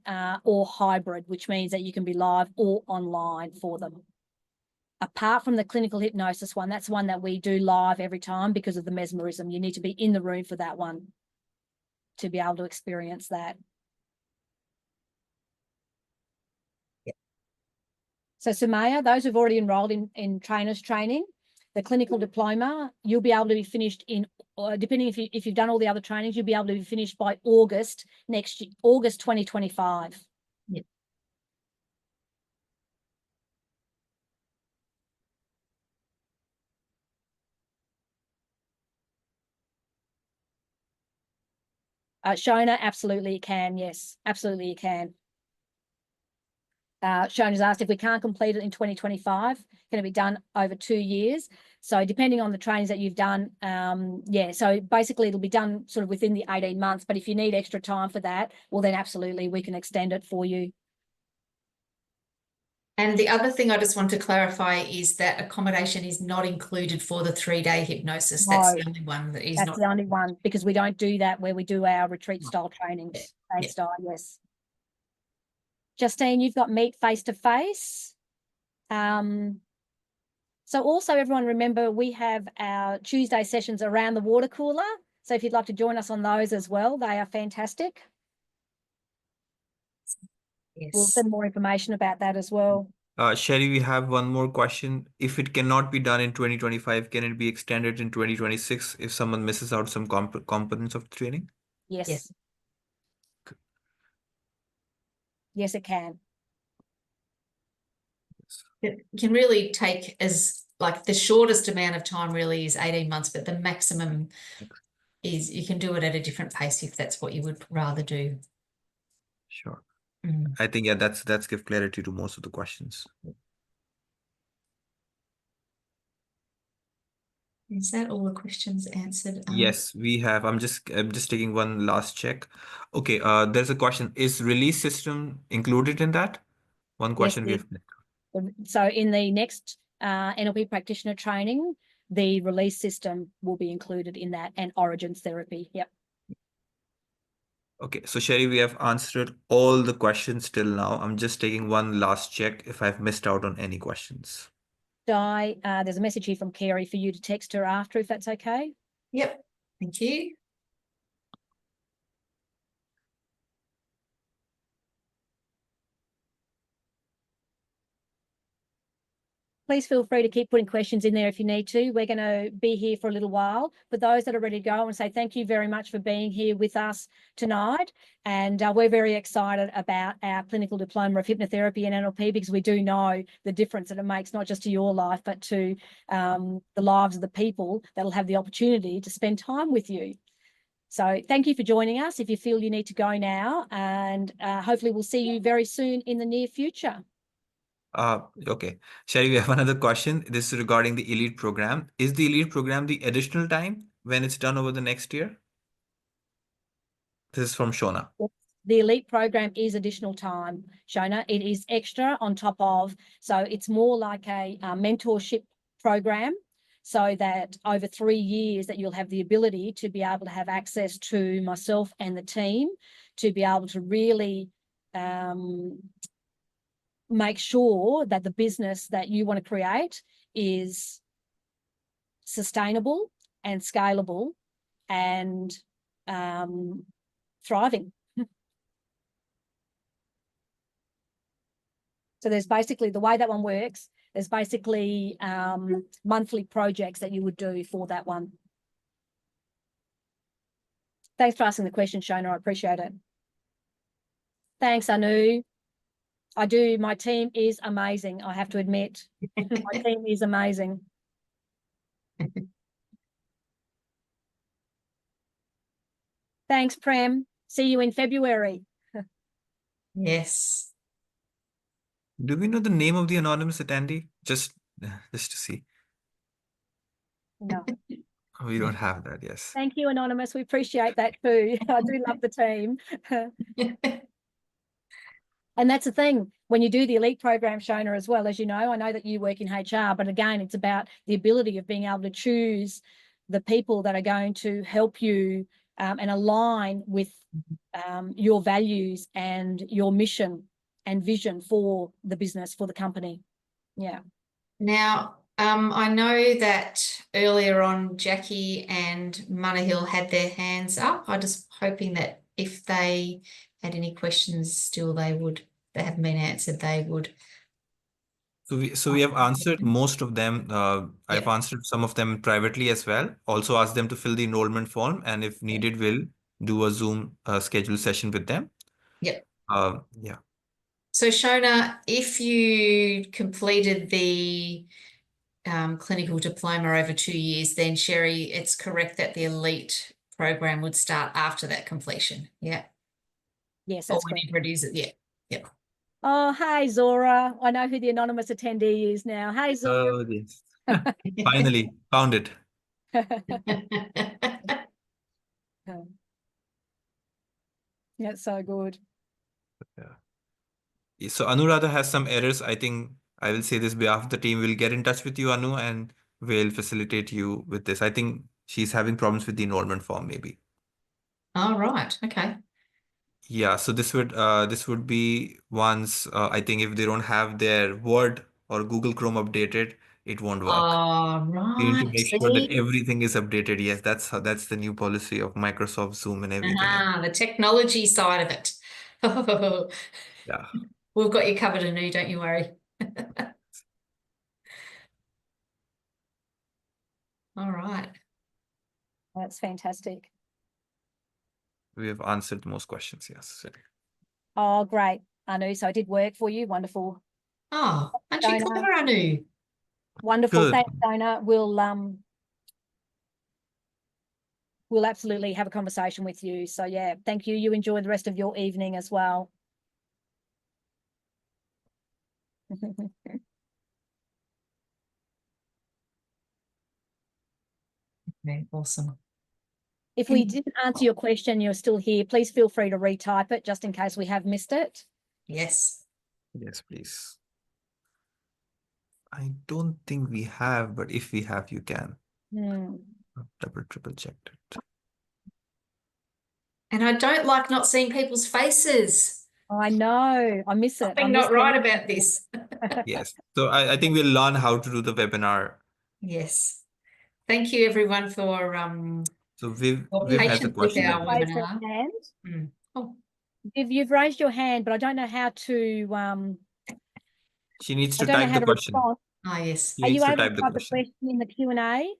or hybrid, which means that you can be live or online for them. Apart from the clinical hypnosis one, that's one that we do live every time because of the mesmerism. You need to be in the room for that one to be able to experience that. Yep. So Sumaya, those who've already enrolled in trainers training, the clinical diploma, you'll be able to be finished in, depending if you've done all the other trainings, you'll be able to be finished by August next year, August 2025. Yep. Shona, absolutely you can. Yes, absolutely you can. Shona's asked if we can't complete it in 2025, can it be done over 2 years? So depending on the trainings that you've done, yeah, so basically it'll be done sort of within the 18 months, but if you need extra time for that, well then absolutely we can extend it for you. And the other thing I just want to clarify is that accommodation is not included for the 3-day hypnosis. That's the only one that is not. That's the only one, because we don't do that where we do our retreat style trainings. Yeah. Style, yes. Justine, you've got meet face to face. So also everyone remember we have our Tuesday sessions around the water cooler. So if you'd like to join us on those as well, they are fantastic. We'll Yes. send more information about that as well. Sherry, we have one more question. If it cannot be done in 2025, can it be extended in 2026 if someone misses out some components of the training? Yes. Yes. Yes, it can. It can really take like the shortest amount of time really is 18 months, but the maximum is you can do it at a different pace if that's what you would rather do. Sure. Mm. I think, yeah, that's give clarity to most of the questions. Is that all the questions answered? Yes, we have. I'm just taking one last check. Okay, there's a question. Is release system included in that? One Yes, question we it have. So in the next NLP practitioner training, the release system will be included in that, and origins therapy. Yep. Okay, so Sherry, we have answered all the questions till now. I'm just taking one last check if I've missed out on any questions. Di, there's a message here from Carrie for you to text her after, if that's okay. Yep. Thank you. Please feel free to keep putting questions in there if you need to. We're going to be here for a little while. For those that are ready to go, I want to say thank you very much for being here with us tonight. And we're very excited about our clinical diploma of hypnotherapy and NLP, because we do know the difference that it makes, not just to your life, but to the lives of the people that'll have the opportunity to spend time with you. So thank you for joining us. If you feel you need to go now, and hopefully we'll see you very soon in the near future. Okay. Sherry, we have another question. This is regarding the elite program. Is the elite program the additional time when it's done over the next year? This is from Shona. The elite program is additional time, Shona. It is extra on top of, so it's more like a mentorship program, so that over 3 years that you'll have the ability to be able to have access to myself and the team to be able to really make sure that the business that you want to create is sustainable and scalable and thriving. So there's basically, the way that one works, there's basically monthly projects that you would do for that one. Thanks for asking the question, Shona. I appreciate it. Thanks, Anu. My team is amazing, I have to admit. My team is amazing. Thanks, Prem. See you in February. Yes. Do we know the name of the anonymous attendee? Just to see. No. We don't have that, yes. Thank you, Anonymous. We appreciate that too. I do love the team. And that's the thing, when you do the elite program, Shona, as well, as you know, I know that you work in HR, but again, it's about the ability of being able to choose the people that are going to help you and align with your values and your mission and vision for the business, for the company. Yeah. Now, I know that earlier on, Jackie and Monaghill had their hands up. I'm just hoping that if they had any questions still, they haven't been answered, they would. So we have answered most of them. I've answered some of them privately as well. Also asked them to fill the enrollment form, and if needed, we'll do a Zoom schedule session with them. Yep. Yeah. So Shona, if you completed the clinical diploma over 2 years, then Sherry, it's correct that the elite program would start after that completion. Yeah. Yes, that's or correct. whenever it is. Yeah. Yep. Oh, hey, Zora. I know who the anonymous attendee is now. Hey, Zora. Oh, yes. Finally found it. Yeah, it's so good. Yeah. So Anuradha has some errors. I think I will say this behalf of the team. We'll get in touch with you, Anu, and we'll facilitate you with this. I think she's having problems with the enrollment form, maybe. All right. Okay. Yeah, so this would be once I think if they don't have their Word or Google Chrome updated, it won't work. Oh, You need to right. make sure that See? everything is updated. Yes, that's the new policy of Microsoft Zoom and everything. The technology side of it. Yeah. We've got you covered, Anu, don't you worry. All right. That's fantastic. We have answered most questions. Yes. Oh, great, Anu. So it did work for you. Wonderful. Oh, aren't you Donna. clever, Anu? Wonderful. Good. Thanks, Donna. We'll absolutely have a conversation with you. So yeah, thank you. You enjoy the rest of your evening as well. Okay, awesome. If we didn't answer your question, you're still here, please feel free to retype it just in case we have missed it. Yes. Yes, please. I don't think we have, but if we have, you can. Double, triple checked it. And I don't like not seeing people's faces. I know. I miss it. Something not right about this. Yes. So I think we'll learn how to do the webinar. Yes. Thank you, everyone, for So Viv your has a patience with question. our Raise your webinar. hand. Oh, Viv, you've raised your hand, but I don't know how to She needs I to don't know type how the to question. respond. yes. She Are needs you to able to type the type the question. question in the Q&A?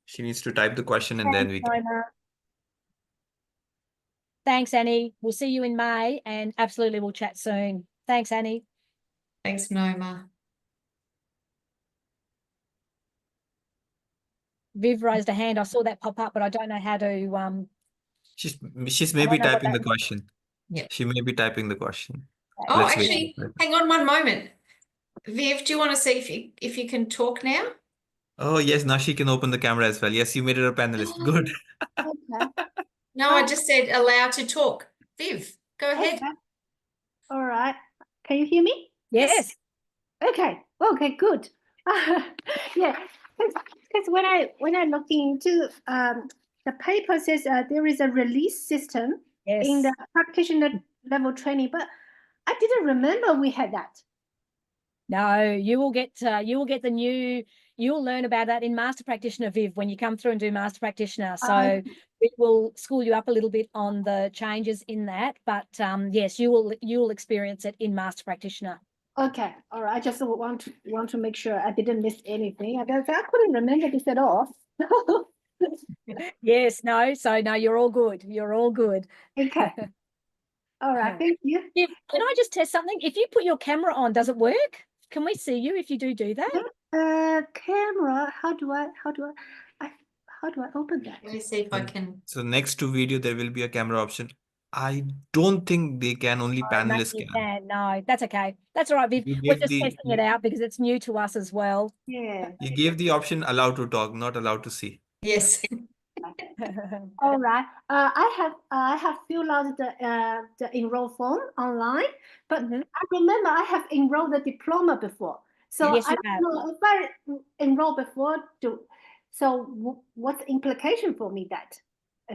She needs to type the question and then we can. Thanks, Annie. We'll see you in May and absolutely we'll chat soon. Thanks, Annie. Thanks, Noma. Viv raised a hand. I saw that pop up, but I don't know how to She's I maybe don't know what typing that the question. Yep. She may be typing the question. Oh, Let's wait. actually, hang on one moment. Viv, do you want to see if you can talk now? Oh yes, now she can open the camera as well. Yes, you made her a panelist. Good. Okay. No, I just said allow to talk. Viv, go ahead. Okay. All right. Can you hear me? Yes. Okay. Okay. Good. Yeah. Because when I look into the paper says there is a release system Yes. in the practitioner level training, but I didn't remember we had that. No, you will get the new, you'll learn about that in Master Practitioner, Viv, when you come through and do Master Practitioner. So it will school you up a little bit on the changes in that. But yes, you will experience it in Master Practitioner. Okay. All right. I just want to make sure I didn't miss anything. I couldn't remember this at all. Yes, no. So no, you're all good. You're all good. Okay. All right. Thank you. Viv, can I just test something? If you put your camera on, does it work? Can we see you if you do that? Camera. How do I open that? Let me see if I can. So next to video, there will be a camera option. I don't think they can, only panelists Maybe you can. can. No, that's okay. That's all right, Viv. You We're give just the testing it out because it's new to us as well. Yeah. you gave the option allowed to talk, not allowed to see. Yes. All right. I have filled out the enroll form online, but I remember I have enrolled the diploma before. So Yes, I you don't have. know if I enrolled before. So what's the implication for me that?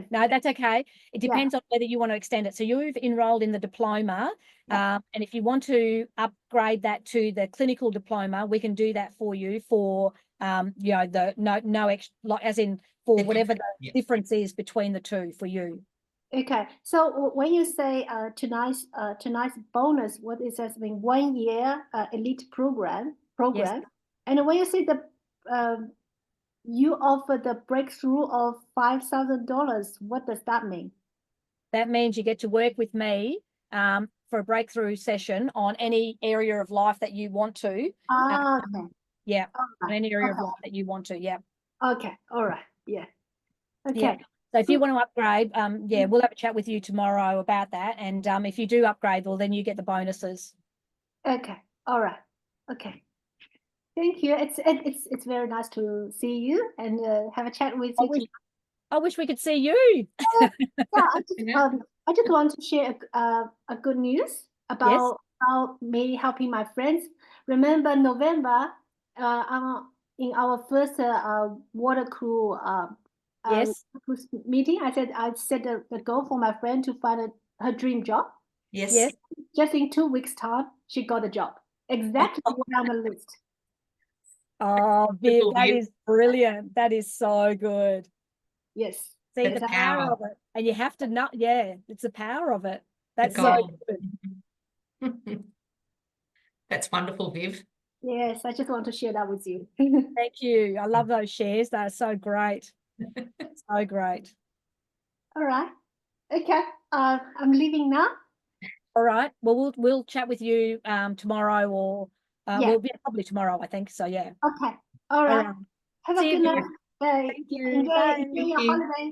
No, that's okay. It depends on whether you want to extend it. So you've enrolled in the diploma, and if you want to upgrade that to the clinical diploma, we can do that for you for you know, the no extra, like, as in for whatever the difference is between the two for you. Okay. So when you say tonight's bonus, what is that mean? 1 year elite program, Yes. and when you say the you offer the breakthrough of $5,000. What does that mean? That means you get to work with me for a breakthrough session on any area of life that you want to. Okay. Yeah, All on right. any area of life that you want to. Yeah. Okay. All right. Yeah. Okay. Yeah. So if you want to upgrade, yeah, we'll have a chat with you tomorrow about that. And if you do upgrade, well, then you get the bonuses. Okay. All right. Okay. Thank you. It's very nice to see you and have a chat with you. I wish we could see you. I just want to share a good news about me helping my friends. Remember November in our first water crew meeting, I set the goal for my friend to find her dream job. Oh, Viv, Beautiful, that Viv. is brilliant. That is so good. Yes. See That's the power power. of it. And you have to know, yeah, it's the power of it. The That's so gold. good. That's wonderful, Viv. Yes, I just want to share that with you. Thank you. I love those shares. They're so great. So great. All right. Okay. I'm leaving now. All right. Well, we'll chat with you tomorrow or Yeah. probably tomorrow, I think. So yeah. Okay. All All right. right. Have See a you, good night. Viv. Bye. Thank you. Enjoy Bye. your Thank you. holiday.